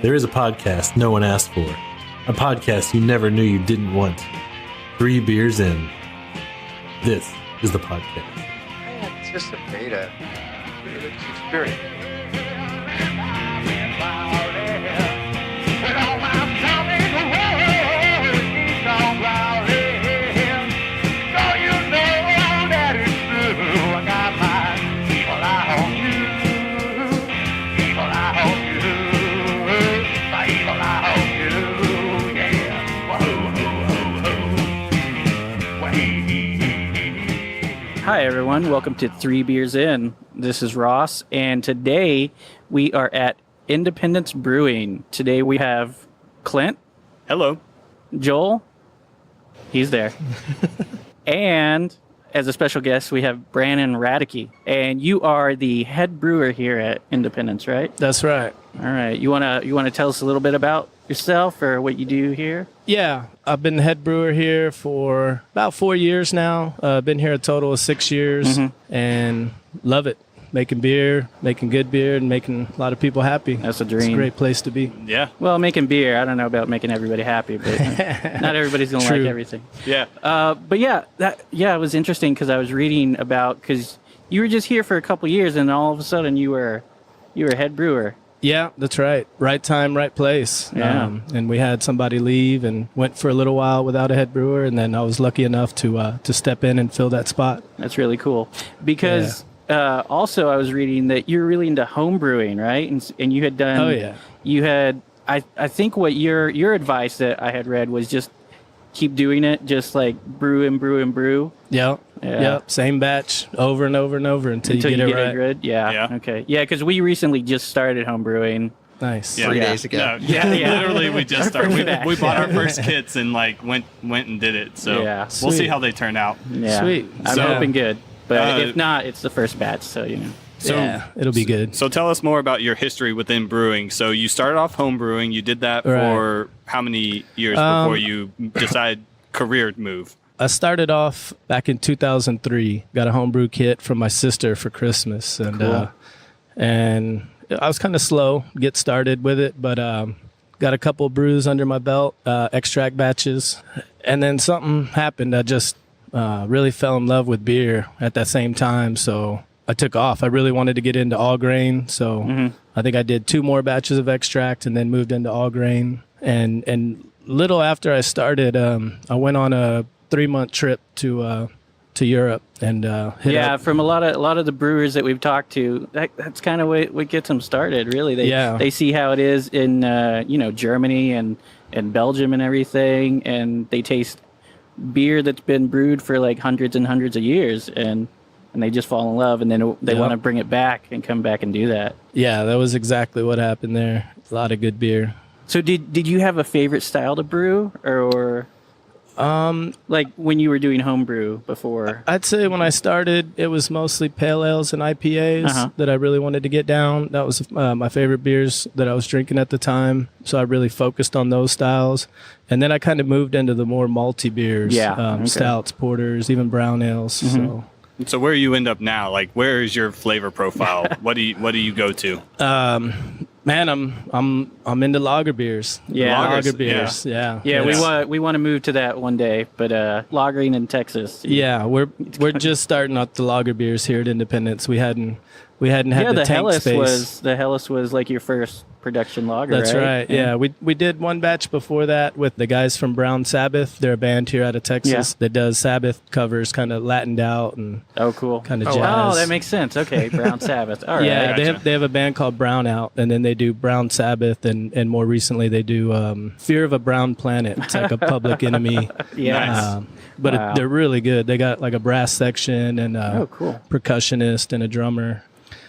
There is a podcast no one asked for. A podcast you never knew you didn't want. 3 beers in. This is the podcast. I anticipate a good experience. Hi everyone, welcome to 3 Beers In. This is Ross, and today we are at Independence Brewing. Today we have Clint. Hello. Joel. He's there. And as a special guest, we have Brannon Radicke. And you are the head brewer here at Independence, right? That's right. All right. You wanna tell us a little bit about yourself or what you do here? Yeah, I've been the head brewer here for about 4 years now. Been here a total of 6 years and love it. Making beer, making good beer, and making a lot of people happy. That's a dream. It's a great place to be. Yeah. Well, making beer, I don't know about making everybody happy, but not everybody's going to like everything. Yeah. But it was interesting because I was reading about, because you were just here for a couple years and all of a sudden you were head brewer. Yeah, that's right. Right time, right place. Yeah. And we had somebody leave and went for a little while without a head brewer, and then I was lucky enough to step in and fill that spot. That's really cool. Because also I was reading that you're really into home brewing, right? And you had done... Oh, yeah. You had... I think what your advice that I had read was just keep doing it, just like brew and brew and brew. Yep. Yeah. Yep. Same batch over and over and over until you get it right. Good. Yeah. Yeah. Okay. Yeah, because we recently just started home brewing. Nice. Yeah. 3 days ago. No, Yeah. Literally, we just started. Back. We bought our first kits and went and did it. So Yeah. we'll see Sweet. how they turn out. Yeah. Sweet. I'm So- hoping good. But Uh, if not, it's the first batch, so you know. So, Yeah, it'll be good. So tell us more about your history within brewing. So you started off home brewing. You did that Right. for how many years before you decided career move? I started off back in 2003. Got a homebrew kit from my sister for Christmas, and Cool. and I was kind of slow to get started with it, but got a couple brews under my belt, extract batches, and then something happened. I just really fell in love with beer at that same time, so I took off. I really wanted to get into all grain, so I think I did 2 more batches of extract and then moved into all grain. And little after I started, I went on a 3-month trip to Europe and hit up. From a lot of the brewers that we've talked to, that's kind of what gets them started. Really, they see how it is in Germany and Belgium and everything, and they taste beer that's been brewed for like hundreds and hundreds of years, and they just fall in love, and then they want to bring it back and come back and do that. Yeah, that was exactly what happened there. A lot of good beer. So did you have a favorite style to brew, or like when you were doing homebrew before? I'd say when I started, it was mostly pale ales and IPAs that I really wanted to get down. That was my favorite beers that I was drinking at the time. So I really focused on those styles. And then I kind of moved into the more malty beers, stouts, porters, even brown ales. So where you end up now? Like, where is your flavor profile? What do you go to? Man, I'm into lager beers. Yeah. Lager Lagers, beers. Yeah. Yeah, we want to move to that one day, but lagering in Texas. Yeah, we're just starting out the lager beers here at Independence. We hadn't had the tank Helles space. the Helles was like your first production lager. That's right. Yeah, we did one batch before that with the guys from Brown Sabbath. They're a band here out of Texas that does Sabbath covers, kind of Latined out and Cool. kind of jazz. Oh, that makes sense. Okay, Brown Sabbath. All right. Yeah, Gotcha. they have a band called Brown Out, and then they do Brown Sabbath, and more recently they do Fear of a Brown Planet. It's like a Public Enemy. Yeah. Nice. But Wow. they're really good. They got like a brass section and a Cool. percussionist and a drummer.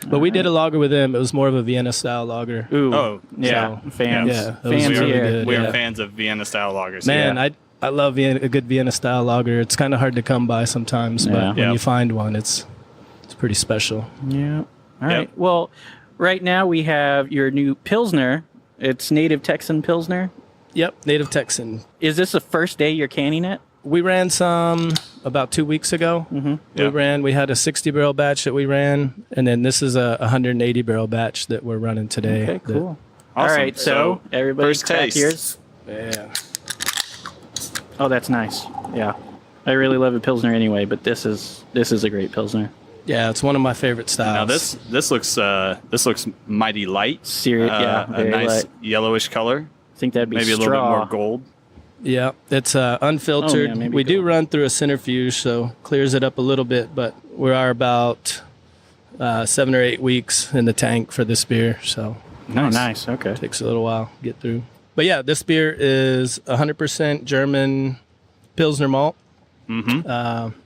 But we did a lager with them. It was more of a Vienna style lager. Ooh. Oh, yeah. so- Fans. Yeah, that was fans really here. good. We are Yeah. fans of Vienna style lagers. Man, Yeah. I love a good Vienna style lager. It's kind of hard to come by sometimes, Yeah. but when Yeah. you find one, it's pretty special. Yeah. All right. Well, right now we have your new Pilsner. It's Native Texan Pilsner. Yep, Native Texan. Is this the first day you're canning it? We ran some about 2 weeks ago. Yeah. We had a 60 barrel batch that we ran, and then this is a 180 barrel batch that we're running today. Okay, cool. All right, so everybody first crack taste. yours. Yeah. Oh, that's nice. Yeah, I really love a Pilsner anyway, but this is a great Pilsner. Yeah, it's one of my favorite styles. Now this looks mighty light. Yeah, a very nice light. yellowish color. I think that'd be Maybe straw. a little bit more gold. Yeah, it's unfiltered. Oh, yeah, maybe we do gold. run through a centrifuge, so clears it up a little bit, but we are about 7 or 8 weeks in the tank for this beer, so Oh, nice. Okay. takes a little while to get through. But yeah, this beer is 100% German Pilsner malt. Mm-hmm.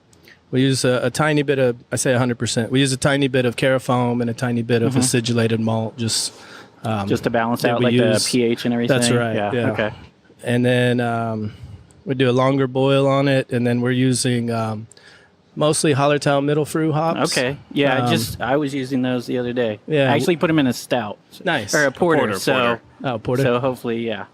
We use a tiny bit of, I say 100%, we use a tiny bit of carafoam and a tiny bit of acidulated malt, just to balance that out we like use. the pH and everything. That's right, yeah. Okay. And then we do a longer boil on it, and then we're using mostly Hallertau Mittelfrüh hops. Okay. Yeah, I was using those the other day. Yeah. I actually put them in a stout. Nice. Or a porter. Porter, so porter. Oh, porter. so hopefully, yeah.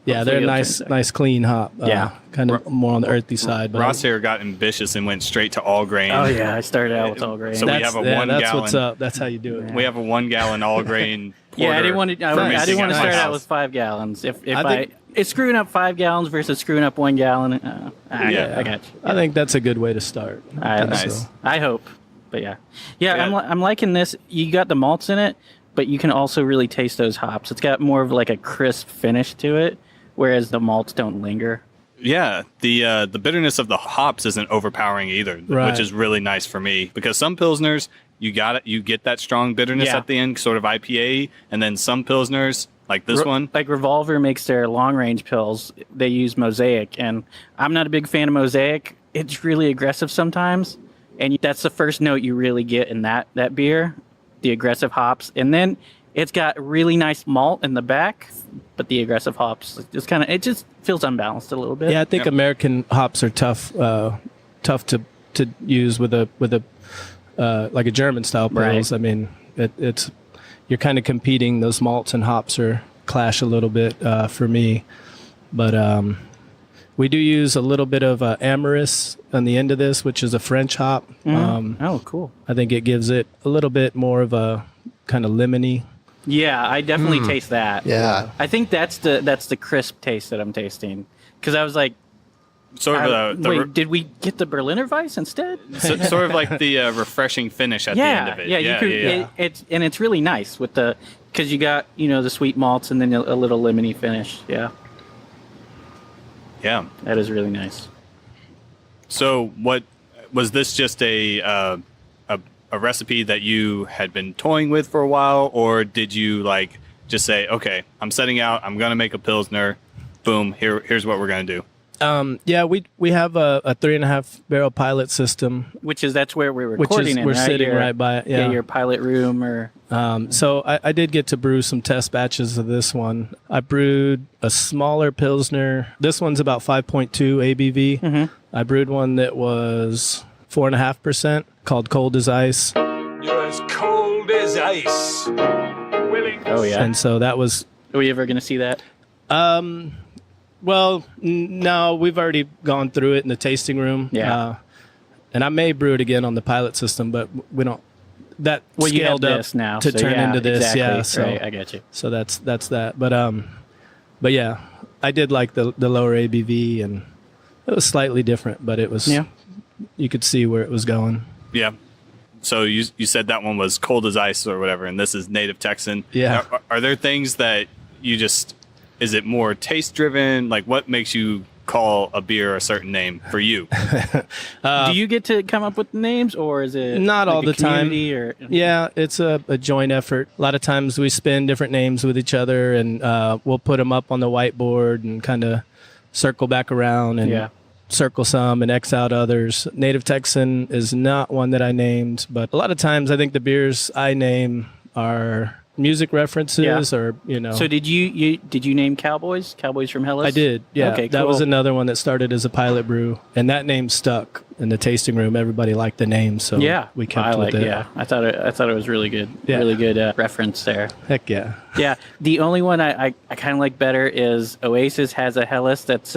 Yeah, hopefully they're it'll nice, turn- nice clean hop. Yeah. Kind of more on the earthy side. But Ross here got ambitious and went straight to all grain. Oh yeah, I started out with all grain. So we that's, have a yeah, 1 that's gallon. what's up. That's how you do it. We have a 1 gallon all grain. Yeah, I didn't want to. I fermenting didn't want to at my start out house. with 5 gallons. If I think- it's screwing up 5 gallons versus screwing up 1 gallon. Yeah. I got you. I think that's a good way to start. Nice. I hope, but yeah. Yeah. I'm liking this. You got the malts in it, but you can also really taste those hops. It's got more of like a crisp finish to it, whereas the malts don't linger. Yeah, the bitterness of the hops isn't overpowering either, Right. which is really nice for me because some pilsners you get that strong bitterness Yeah. at the end, sort of IPA, and then some pilsners like this one. Like Revolver makes their long range pills. They use Mosaic, and I'm not a big fan of Mosaic. It's really aggressive sometimes, and that's the first note you really get in that beer, the aggressive hops, and then it's got really nice malt in the back, but the aggressive hops it just feels unbalanced a little bit. Yeah, I think Yep. American hops are tough to use with a like a German style pils. Right. I mean, it's you're kind of competing. Those malts and hops clash a little bit for me, but we do use a little bit of Amaris on the end of this, which is a French hop. Oh, cool. I think it gives it a little bit more of a kind of lemony. Yeah, I definitely taste that. Yeah. I think that's the crisp taste that I'm tasting, because I was like, Sort of wait, did we get the Berliner Weiss instead? sort of like the refreshing finish at the end of it. Yeah, you could. It's really nice with because you got the sweet malts and then a little lemony finish. Yeah, Yeah. that is really nice. So, what was this? Just a recipe that you had been toying with for a while, or did you just say, "Okay, I'm setting out. I'm gonna make a pilsner. Boom. Here's what we're gonna do." Yeah, we have a 3.5 barrel pilot system, That's where we're which recording. is we're right? sitting right by it. Yeah. your pilot room or. So I did get to brew some test batches of this one. I brewed a smaller Pilsner. This one's about 5.2 ABV. Mm-hmm. I brewed one that was 4.5% called Cold as Ice. You're as cold as ice. Willing Oh yeah. And so that was, Are we ever gonna see that? well, no, we've already gone through it in the tasting room. Yeah. And I may brew it again on the pilot system, but we don't. That Well, you have scaled up this now to so turn yeah, into this. Exactly. Yeah. So Right, I get you. So that's that. But yeah, I did like the lower ABV, and it was slightly different, but it was you could see where it was going. Yeah. So you said that one was cold as ice or whatever, and this is Native Texan. Yeah. Are there things that you just? Is it more taste driven? Like, what makes you call a beer a certain name for you? Do you get to come up with names, or is it Not like all a the time. community, or Yeah, it's a joint effort. A lot of times we spin different names with each other, and we'll put them up on the whiteboard and kind of circle back around and circle some and X out others. Native Texan is not one that I named, but a lot of times I think the beers I name are music references or So did you name Cowboys from Hellas? I did, yeah. Okay, That was cool. another one that started as a pilot brew, and that name stuck in the tasting room. Everybody liked the name, so we kept with it. Yeah, I thought it was really good. Yeah. Really good reference there. Heck yeah. Yeah, the only one I kind of like better is Oasis has a Hellas that's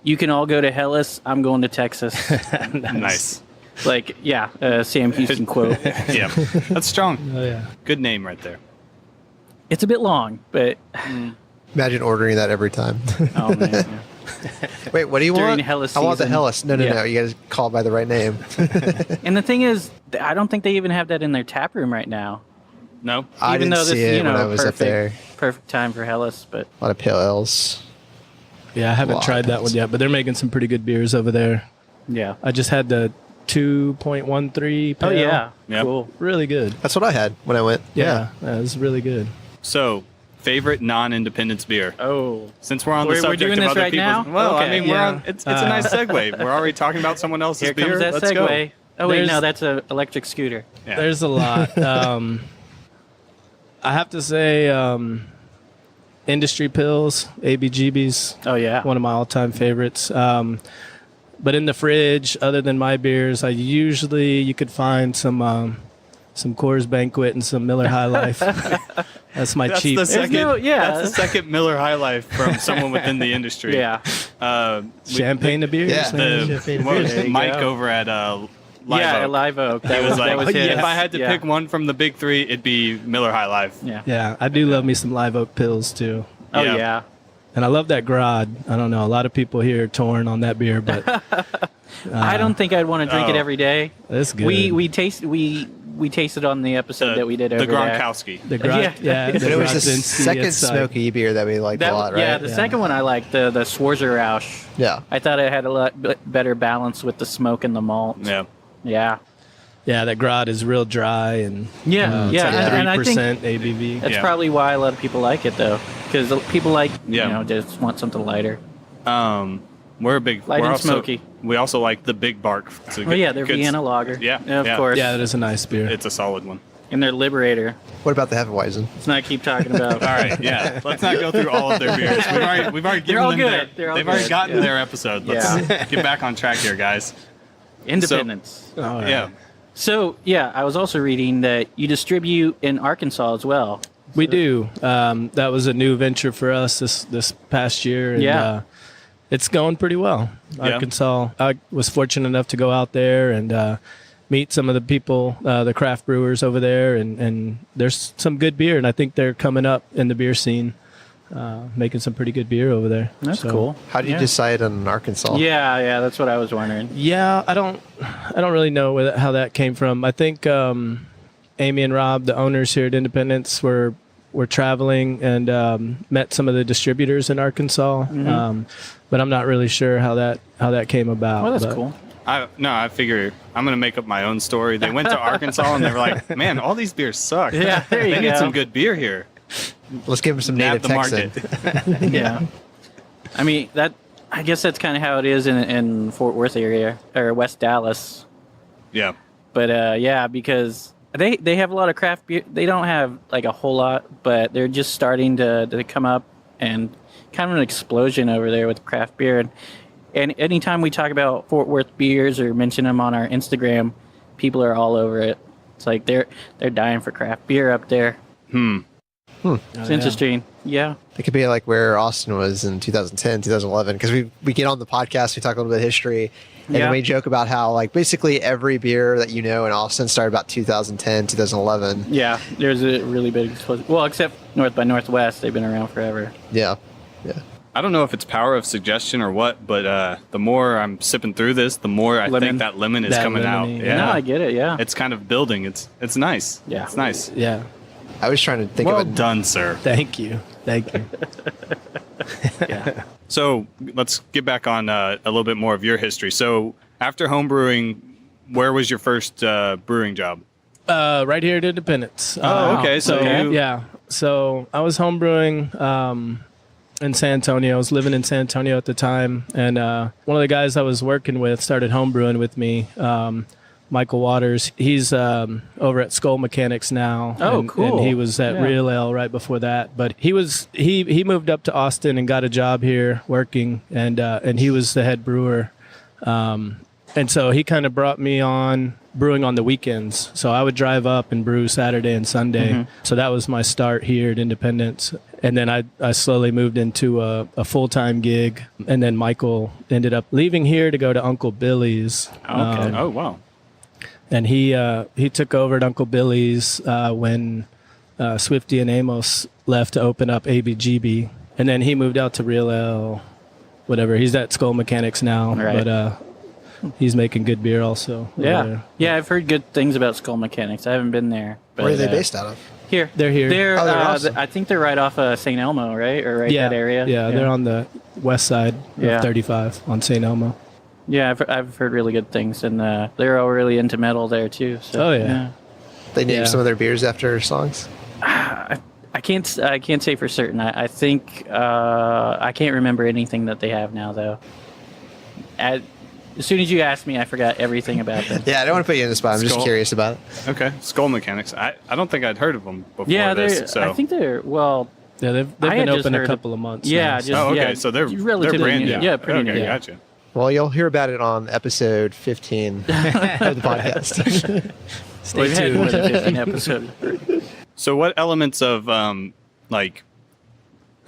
you can all go to Hellas. I'm going to Texas. Nice. Sam Houston quote. Yeah. That's strong. Oh yeah. Good name right there. It's a bit long, but Imagine ordering that every time. oh man. Yeah. Wait, what do you During want? Helles I want the season. Helles. No. Yeah. You guys call it by the right name. And the thing is, I don't think they even have that in their tap room right now. No. I Even didn't though this, see it you know, when I was up there. perfect time for Helles, but A lot of pale ales. Yeah, I haven't Wow. tried that one yet, but they're making some pretty good beers over there. yeah. I just had the 2.13 Oh pale. yeah, Yep. cool. Really good. That's what I had when I went. Yeah, it was really good. So, favorite non-Independence beer. Oh, Since we're on the We're subject doing of this other right people's, now? well, I Okay. mean, we're Yeah. on. It's a nice segue. We're already talking about someone else's here beer. comes that Let's segue. go. Oh wait, There's- no, that's an electric scooter. Yeah. There's a lot. I have to say, Industry Pills, ABGBs, Oh yeah. one of my all-time favorites. But in the fridge, other than my beers, you could find some Coors Banquet and some Miller High Life. That's my That's cheap. the second. yeah. That's the second Miller High Life from someone within the industry. Yeah. Champagne to beers. Yeah. The what was There you Mike go. over at Live Yeah, Oak. Live Oak. He was like, that was his. if I had to Yeah. pick one from the big three, it'd be Miller High Life. Yeah. Yeah, I do love me some Live Oak Pills too. Oh Yeah. yeah. And I love that Grod. I don't know. A lot of people here are torn on that beer, but I don't think I'd want to drink it oh. every day. it's good. We tasted on the episode that we did over the there. Gronkowski. the Grod, Yeah. yeah. But it was the Grodzinski, second it's like- smoky beer that we liked a lot, right? Yeah, the second one I liked, the Schwarzerausch. Yeah. I thought it had a lot better balance with the smoke and the malt. Yeah. Yeah. Yeah, that Grod is real dry and Yeah, it's yeah, like and I think 3% ABV. that's Yeah. probably why a lot of people like it though, because people like Yeah. just want something lighter. We're a big. Light we're and also, smoky. We also like the Big Bark. It's a Oh yeah, their good- Vienna lager. Yeah, of yeah. course. Yeah, that is a nice beer. It's a solid one. And their Liberator. What about the Hefeweizen? Let's not keep talking about. All right, yeah. Let's not go through all of their beers. We've already given all them good. They're all they've already good. gotten Yeah. their episode. Let's get back on track here, guys. Independence. All right. Yeah. So yeah, I was also reading that you distribute in Arkansas as well. We do. That was a new venture for us this past year. And, Yeah. it's going pretty well. Yeah. Arkansas. I was fortunate enough to go out there and meet some of the people, the craft brewers over there, and there's some good beer, and I think they're coming up in the beer scene, making some pretty good beer over there. That's So, cool. How did you Yeah. decide on Arkansas? Yeah, that's what I was wondering. Yeah, I don't really know how that came from. I think Amy and Rob, the owners here at Independence, were traveling and met some of the distributors in Arkansas. But I'm not really sure how that came about. Well, that's But- cool. I figure I'm gonna make up my own story. They went to Arkansas and they were like, "Man, all these beers suck. Yeah, there you they need go. some good beer here." Let's give him some Nab Native the Texan. market. Yeah. I mean I guess that's kind of how it is in Fort Worth area or West Dallas. Yeah. But yeah, because they have a lot of craft beer. They don't have like a whole lot, but they're just starting to come up and kind of an explosion over there with craft beer. And anytime we talk about Fort Worth beers or mention them on our Instagram, people are all over it. It's like they're dying for craft beer up there. It's interesting. Yeah. It could be like where Austin was in 2010, 2011, because we get on the podcast, we talk a little bit of history, and Yeah. then we joke about how like basically every beer that you know in Austin started about 2010, 2011. Yeah. There's a really big explosion. Well, except North by Northwest, they've been around forever. Yeah. I don't know if it's power of suggestion or what, but the more I'm sipping through this, the more I Lemon. think that lemon is That coming out. lemony, Yeah. No, I get it. Yeah. It's kind of building. It's nice. Yeah. It's nice. Yeah. I was trying to think Well of it. done, sir. Thank you. So let's get back on a little bit more of your history. So after homebrewing, where was your first brewing job? Right here at Independence. Oh, okay. So you, Yeah. So I was homebrewing in San Antonio. I was living in San Antonio at the time, and one of the guys I was working with started homebrewing with me. Michael Waters. He's over at Skull Mechanics now. Oh, and, cool. And he was at Yeah. Real Ale right before that. But he moved up to Austin and got a job here working, and he was the head brewer. And so he kind of brought me on brewing on the weekends. So I would drive up and brew Saturday and Sunday. So that was my start here at Independence. And then I slowly moved into a full-time gig. And then Michael ended up leaving here to go to Uncle Billy's. Okay. oh wow. And he took over at Uncle Billy's when Swifty and Amos left to open up ABGB, and then he moved out to Real Ale, whatever. He's at Skull Mechanics now, right. but he's making good beer also. Yeah, I've heard good things about Skull Mechanics. I haven't been there. But, where are they based out of? Here. They're here. They're awesome. I think they're right off of St. Elmo, right? Or right that area. Yeah, they're on the west side of 35 on St. Elmo. Yeah, I've heard really good things, and they're all really into metal there too. So, They name some of their beers after songs. I can't say for certain. I think I can't remember anything that they have now though. As soon as you asked me, I forgot everything about them. Yeah, I don't want to put you in the spot. I'm just curious about it. Okay, Skull Mechanics. I don't think I'd heard of them before. Yeah, this. So. I think they're well. Yeah, they've been open a couple of months. Yeah, now, so they're relatively brand new. Yeah, pretty new. Gotcha. Well, you'll hear about it on episode 15 of the podcast. We've had more than 15 episodes. So what elements of I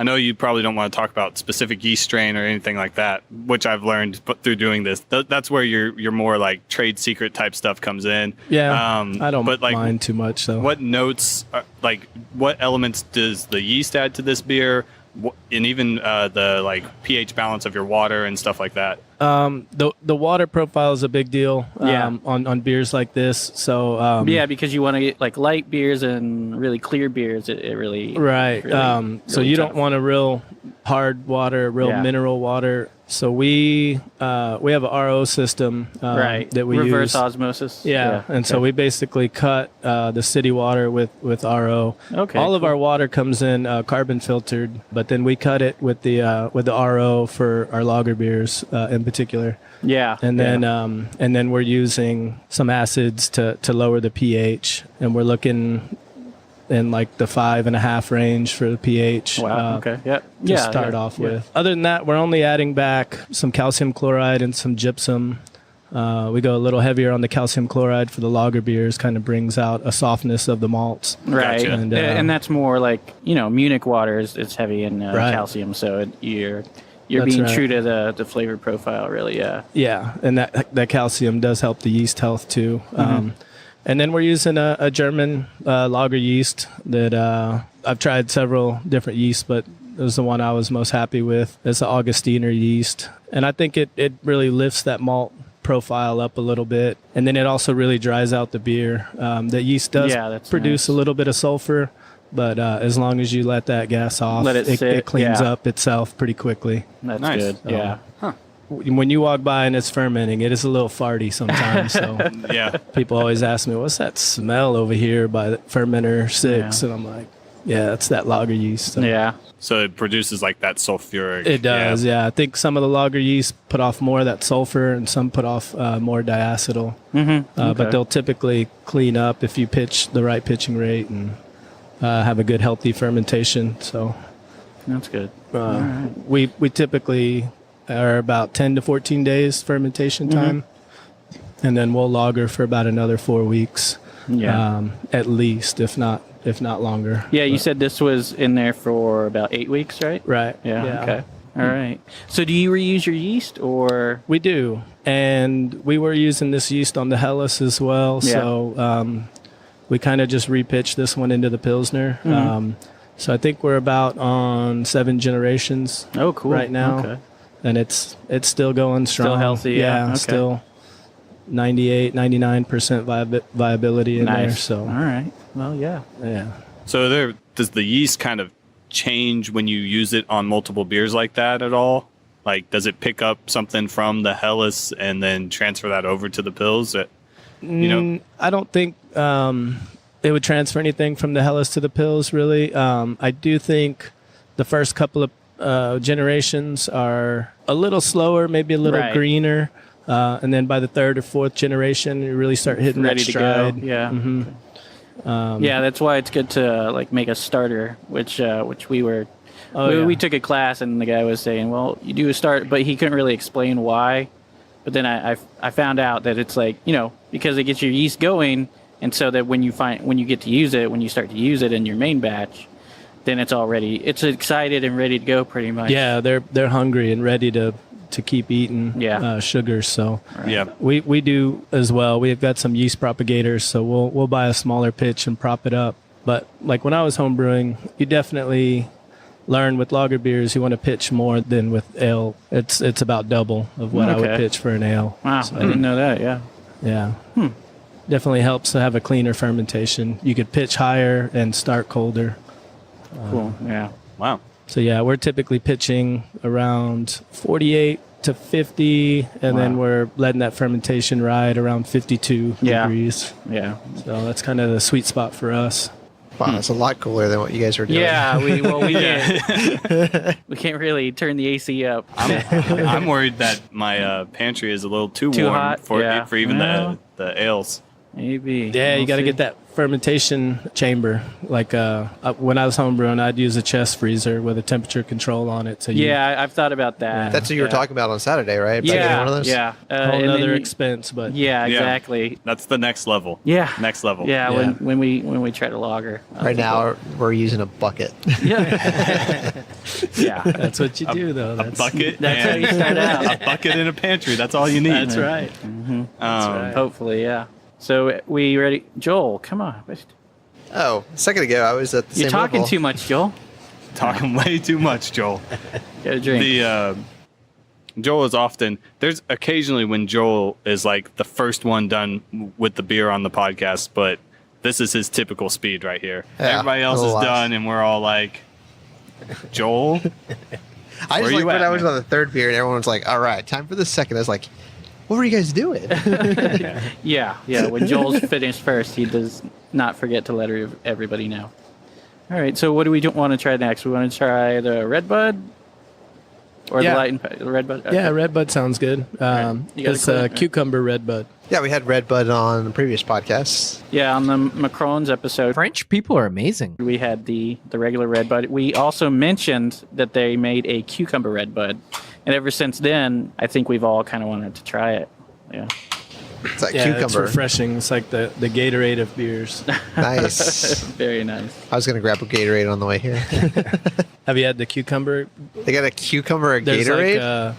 know you probably don't want to talk about specific yeast strain or anything like that, which I've learned through doing this. That's where your more like trade secret type stuff comes in. Yeah, I don't mind too much. So what notes, what elements does the yeast add to this beer? And even the pH balance of your water and stuff like that. The water profile is a big deal on beers like this. So because you want to get light beers and really clear beers. It really right. Really, so you don't want a real hard water, mineral water. So we have a RO system that we reverse use. osmosis. And so we basically cut the city water with RO. Okay, all of our water comes in carbon filtered, but then we cut it with the RO for our lager beers in particular. Yeah, and then we're using some acids to lower the pH, and we're looking in the 5.5 range for the pH. Wow. Okay. Yeah. To start off with. Other than that, we're only adding back some calcium chloride and some gypsum. We go a little heavier on the calcium chloride for the lager beers. Kind of brings out a softness of the malts. Right. Gotcha. And that's more Munich water is heavy in calcium, so you're being true to the flavor profile, really. Yeah. Yeah, and that calcium does help the yeast health too. Mm-hmm. And then we're using a German lager yeast that I've tried several different yeasts, but it was the one I was most happy with. It's the Augustiner yeast. And I think it really lifts that malt profile up a little bit. And then it also really dries out the beer. The yeast does produce a little bit of sulfur, but as long as you let that gas off, it cleans up itself pretty quickly. That's good. So, yeah. When you walk by and it's fermenting, it is a little farty sometimes. So people always ask me, "What's that smell over here by the fermenter 6?" And I'm like, "Yeah, it's that lager yeast." So. Yeah. So it produces that sulfuric. It does. Yeah. I think some of the lager yeast put off more of that sulfur, and some put off more diacetyl. Mm-hmm. But they'll typically clean up if you pitch the right pitching rate and have a good healthy fermentation. So that's good. We typically are about 10 to 14 days fermentation time. And then we'll lager for about another 4 weeks, at least, if not longer. Yeah, you said this was in there for about 8 weeks, right? Right. Yeah. Okay. All right. So do you reuse your yeast, or? We do. And we were using this yeast on the Helles as well. Yeah. So we kind of just repitched this one into the Pilsner. So I think we're about on 7 generations right now. Okay. And it's still going strong. Still healthy, yeah. Still 98, 99% viability in there. So all right. Well, yeah. So does the yeast kind of change when you use it on multiple beers like that at all? Does it pick up something from the Helles and then transfer that over to the Pils? I don't think it would transfer anything from the Helles to the Pils, really. I do think the first couple of generations are a little slower, maybe a little greener, and then by the 3rd or 4th generation, you really start hitting ready that stride. To go. Yeah. Mm-hmm. That's why it's good to make a starter, which we were. We took a class and the guy was saying, well, you do a start, but he couldn't really explain why. But then I found out that it's because it gets your yeast going, and so that when you get to use it, when you start to use it in your main batch, then it's excited and ready to go pretty much. Yeah, they're hungry and ready to keep eating sugars. So we do as well. We've got some yeast propagators, so we'll buy a smaller pitch and prop it up. But like when I was homebrewing, you definitely learn with lager beers you want to pitch more than with ale. It's about double of what I would pitch for an ale. Wow, So, I didn't know that. Yeah. Yeah. Definitely helps to have a cleaner fermentation. You could pitch higher and start colder. Cool. Yeah. Wow. So yeah, we're typically pitching around 48 to 50, and then we're letting that fermentation ride around 52 degrees. Yeah. So that's kind of the sweet spot for us. Wow, that's a lot cooler than what you guys were doing. Yeah, we can't really turn the AC up. I'm worried that my pantry is a little too warm hot? for Yeah. for even the ales. Maybe. Yeah, you We'll got to see. get that fermentation chamber. Like when I was homebrewing, I'd use a chest freezer with a temperature control on it. So I've thought about that. That's what you were talking about on Saturday, right? About getting Yeah, one of those? yeah. whole and then other you- expense, but Yeah, exactly. That's the next level. Yeah. Next level. Yeah, Yeah. when we try to lager. Right now, we're using a bucket. Yeah. Yeah. that's what you do, though. A bucket. That's how and you start out. a bucket in a pantry. That's all you need. That's right. right. Hopefully, yeah. So we ready? Joel, come on. Oh, a second ago, I was at the You're same talking level. too much, Joel. Talking way too much, Joel. Get a drink. The Joel is often there's occasionally when Joel is like the first one done with the beer on the podcast, but this is his typical speed right here. Yeah, Everybody else a is little done, and we're all like, Joel. I Where just you like when at, I was man? on the third beer and everyone's like, all right, time for the second. I was like, what were you guys doing? Yeah. When Joel's finished first, he does not forget to let everybody know. All right. So what do we want to try next? We want to try the Red Bud or Yeah. the Light and the Red Bud. Okay. Yeah, red bud sounds good. You got It's a clue? cucumber red bud. Yeah, we had Red Bud on the previous podcast. Yeah, on the Macron's episode, French people are amazing. we had the regular Red Bud. We also mentioned that they made a cucumber Red Bud, and ever since then, I think we've all kind of wanted to try it. Yeah. It's like Yeah, it's cucumber. refreshing. It's like the Gatorade of beers. Nice. Very nice. I was going to grab a Gatorade on the way here. Have you had the cucumber? They got a cucumber a There's Gatorade? like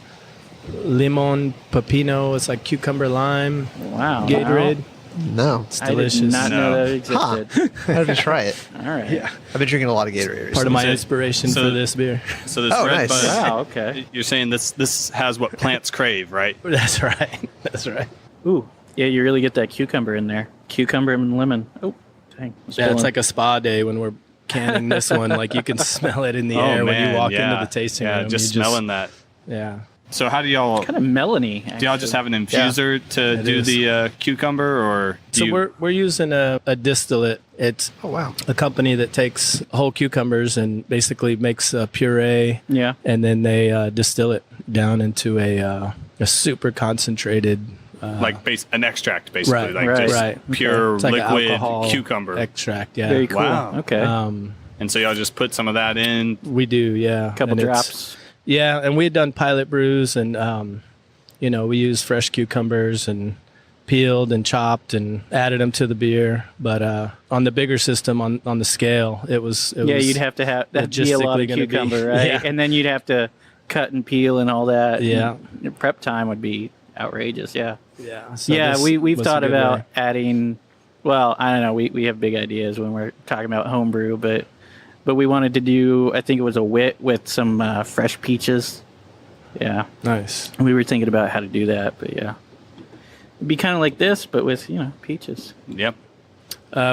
limon pepino. It's like cucumber lime Wow. Gatorade. No. It's I delicious. did not know No. that existed. I have to try it. All right. Yeah. I've been drinking a lot of Gatorade. Part of my So- inspiration so- for this beer. So this Oh, Red nice. Bud. Wow. Okay. You're saying this has what plants crave, right? That's right. That's right. Ooh. Yeah, you really get that cucumber in there. Cucumber and lemon. Oh, dang. Yeah, it's like a spa day when we're canning this one. Like you can smell it in the air when you walk into the tasting room. Just You smelling that. Yeah. So how do y'all kind of melony. do? Y'all just have an infuser to It do is. the cucumber, or do So you, we're using a distillate. It's Oh, wow. a company that takes whole cucumbers and basically makes a puree, Yeah. and then they distill it down into a super concentrated like an extract, basically, Right, like right, just right. pure It's like an liquid alcohol cucumber. extract. Yeah. Very cool. Wow. Okay. And so y'all just put some of that in. We do, yeah. Couple And it's- drops. Yeah, and we had done pilot brews, and we used fresh cucumbers and peeled and chopped and added them to the beer. But on the bigger system, on the scale, it was You'd have to have that'd be a lot logistically of gonna be- cucumber, right? Yeah. And then you'd have to cut and peel and all that. Yeah. And your prep time would be outrageous. Yeah. Yeah, so Yeah, this we've was a thought good about way. adding. Well, I don't know. We have big ideas when we're talking about homebrew, but we wanted to do. I think it was a wit with some fresh peaches. Yeah, Nice. we were thinking about how to do that, but yeah, it'd be kind of like this, but with peaches. Yep.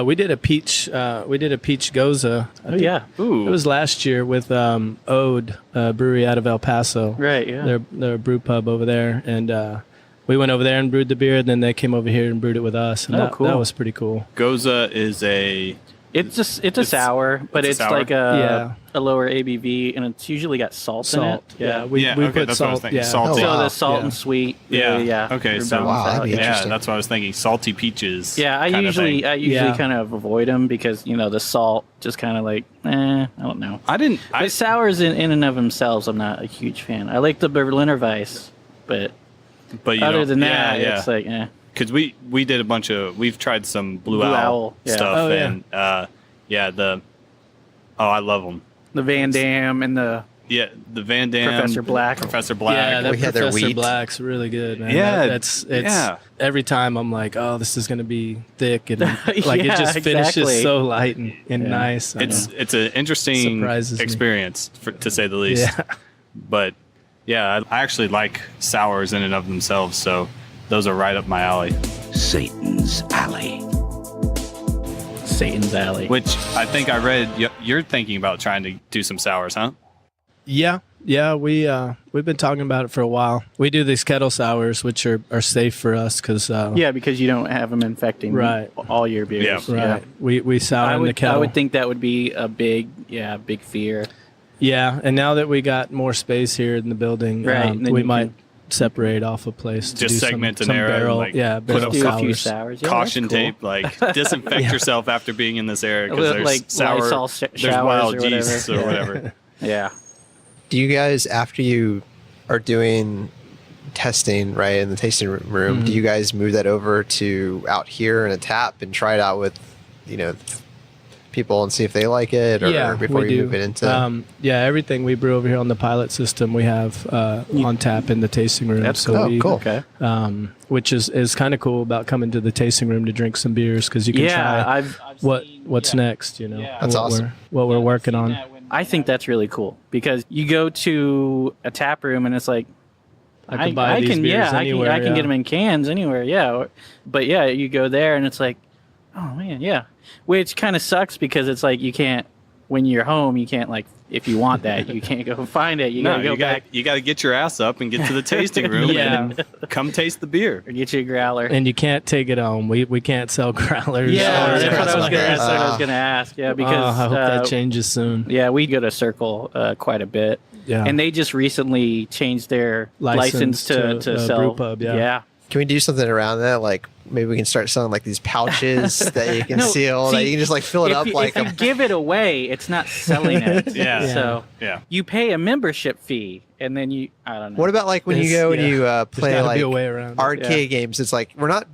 We did a peach. We did a peach goza. I think Yeah. Ooh. It was last year with Ode Brewery out of El Paso. Right. Yeah. They're a brew pub over there, and we went over there and brewed the beer. And then they came over here and brewed it with us. And Oh, that, cool. that was pretty cool. Goza is a It's a sour, but it's a it's sour? like a lower ABV, and it's usually got salt in it. Yeah, we okay, put that's what I was salt. thinking. Yeah. Salty. So wow. the salt Yeah. and sweet. Yeah. Really, yeah. Okay, they're so- balanced Wow, that'd out, be yeah. interesting. that's what I was thinking. Salty peaches. Yeah, I kind of usually thing. Yeah. kind of avoid them because the salt just kind of like I don't know. I didn't. But sours in and of themselves, I'm not a huge fan. I like the Berliner Weiss, but But you other know, than yeah, that, yeah. it's like Because we did a bunch of we've tried some Blue Blue Owl Owl, yeah. stuff Oh, yeah. and I love them. the Van Dam and the Yeah, the Van Dam. Professor Black. Yeah, that We had their Professor wheat. Black's really good, man. Yeah, It's every time I'm like, oh, this is going to be thick. And like Yeah, it just finishes exactly. so light and nice. It's an interesting Surprises me. experience, to say the least. Yeah. But yeah, I actually like sours in and of themselves, so those are right up my alley. Satan's Alley. Satan's Alley. Which I think I read you're thinking about trying to do some sours, huh? Yeah, we've been talking about it for a while. We do these kettle sours, which are safe for us because because you don't have them infecting Right. all your beers. Yeah. right. We sour in the kettle. I would think that would be a big fear. Yeah, and now that we got more space here in the building, Right, and then we you might separate off a place to Just do segment some an area, barrel, like, barrel put up Do a few sours. sours. Yeah, Caution that's cool. tape, like disinfect yourself after being in this area because there's Like sour, Lysol there's showers wild or whatever. yeasts or whatever. Yeah. Do you guys, after you are doing testing, right, in the tasting room, do you guys move that over to out here in a tap and try it out with, people and see if they like it, or before we you do. move it into? Everything we brew over here on the pilot system, we have on tap in the tasting room. That's so cool. Okay. Which is kind of cool about coming to the tasting room to drink some beers because you can try I've what's next. That's what awesome. What we're working on. I think that's really cool because you go to a tap room and it's like I can buy these beers anywhere. I can get them in cans anywhere. Yeah, but you go there and it's like, oh man, yeah. Which kind of sucks because it's like you can't when you're home. You can't like if you want that you can't go find it. You gotta go back. You got to get your ass up and get to the tasting room and come taste the beer. Or get you a growler. And you can't take it home. We can't sell growlers. Yeah, that's what I was like gonna. that. That's what I was gonna ask. Yeah, because I hope that changes soon. Yeah, we go to Circle quite a bit. Yeah. And they just recently changed their license to sell. Brewpub, yeah. Can we do something around that? Like maybe we can start selling like these pouches that you can seal, that you can just like fill it up like if you give it away, it's not selling it. Yeah. So Yeah. you pay a membership fee, and then I don't know. What about like when you go and you play gotta like be a way around it. arcade games? It's like we're not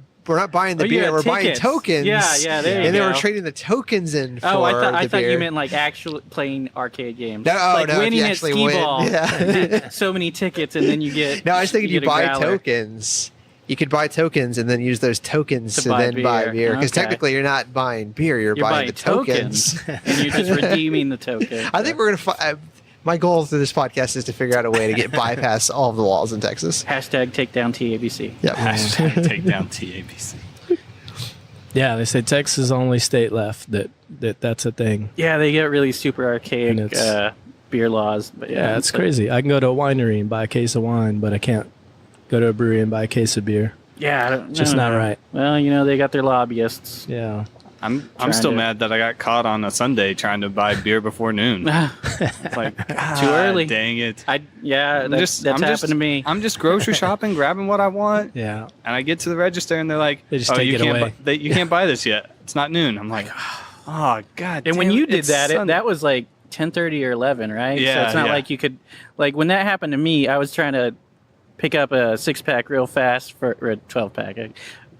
buying the beer, we're buying tickets. tokens. Yeah, there you and then go. we're trading the tokens in for I thought beer. you meant like actually playing arcade games. No, like no, if winning you at actually skee win. ball. Yeah. So many tickets, and then you get. No, I was thinking you get a buy growler. tokens. You could buy tokens and then use those tokens to buy then buy beer. beer. Because Okay. technically you're not buying beer, you're buying the tokens. and you're just redeeming the token. I think we're going to my goal through this podcast is to figure out a way to get bypass all of the laws in Texas. Hashtag take down TABC. Yep. Hashtag take down TABC. Yeah, they say Texas is the only state left that's a thing. Yeah, they get really super archaic And beer laws. But Yeah, it's crazy. I can go to a winery and buy a case of wine, but I can't go to a brewery and buy a case of beer. Yeah, I Just don't not know. right. Well, they got their lobbyists. Yeah. I'm Trying still to- mad that I got caught on a Sunday trying to buy beer before noon. It's like Too early. Dang it. That's happened to me. I'm just grocery shopping, grabbing what I want, Yeah. and I get to the register and they're like, They just "Oh, take you it can't away." you can't buy this yet. It's not noon." I'm like, "Oh God!" And when damn you it, did it's that, Sunday." that was like 10:30 or 11, right? So Yeah, it's not yeah. like you could, like when that happened to me, I was trying to pick up a 6-pack real fast or a 12-pack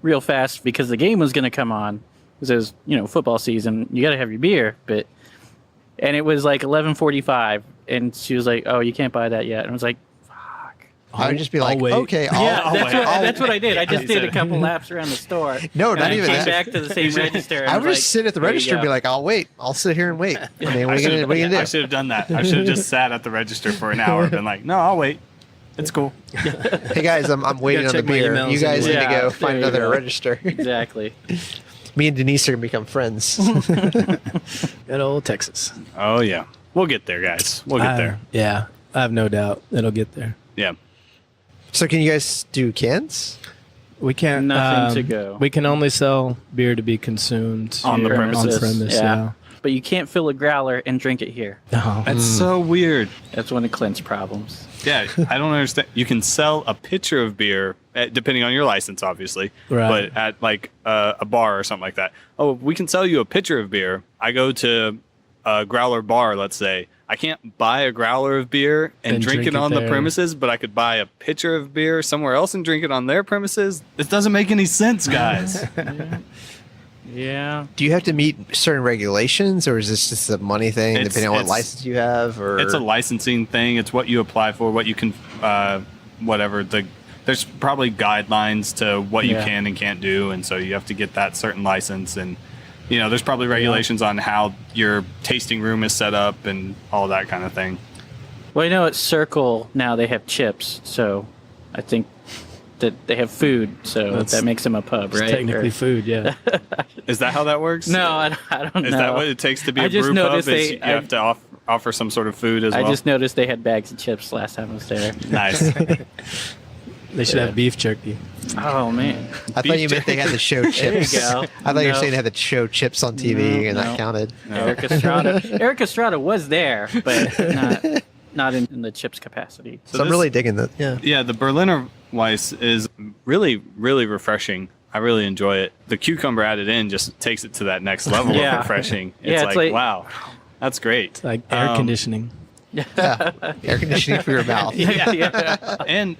real fast because the game was going to come on. Because it was, football season. You got to have your beer, and it was like 11:45, and she was like, "Oh, you can't buy that yet." And I was like, "Fuck." I would just be like, I'll wait. okay, That's what I did. I just He did said a it. couple laps around the store. No, and not I even came that. back to the same register. And I would was just like, sit at the "There you register and be go." like, I'll wait. I'll sit here and wait. I mean, what I are you going to I do? should have done that. I should have just sat at the register for an hour and been like, "No, I'll wait. It's cool." Hey guys, I'm waiting on the check my beer. emails You guys need anyway. to go Yeah, find there you another go. register. Exactly. Me and Denise are going to become friends. Good old Texas. Oh yeah, we'll get there, guys. We'll get there. Yeah. I have no doubt it'll get there. Yeah. So can you guys do cans? We can't. Nothing to go. We can only sell beer to be consumed On the here premises. On premise, Yeah. But you can't fill a growler and drink it here. No. That's so weird. That's one of Clint's problems. Yeah, I don't understand. You can sell a pitcher of beer, depending on your license, obviously, Right. but at like a bar or something like that. Oh, we can sell you a pitcher of beer. I go to a growler bar, let's say. I can't buy a growler of beer and drink it on the there. premises, but I could buy a pitcher of beer somewhere else and drink it on their premises. This doesn't make any sense, guys. Yeah. Do you have to meet certain regulations, or is this just a money thing, depending on what license you have? Or it's a licensing thing. It's what you apply for, what you can, whatever. There's probably guidelines to what you can and can't do, and so you have to get that certain license. And there's probably regulations on how your tasting room is set up and all that kind of thing. Well, at Circle now they have chips, so I think that they have food, so that makes them a pub, right? Technically food, yeah. Is that how that works? No, I don't know. Is that what it takes to be a brew pub? You have to offer some sort of food as well? I just noticed they had bags of chips last time I was there. Nice. They should have beef jerky. Oh, man. I thought you meant they had to show chips. There you go. I thought you were saying they had to show chips on TV, and that counted. Eric Estrada was there, but not in the chips capacity. So I'm really digging that. Yeah. Yeah, the Berliner Weisse is really, really refreshing. I really enjoy it. The cucumber added in just takes it to that next level of refreshing. It's like, wow, that's great. It's like air conditioning. Yeah, air conditioning for your mouth. And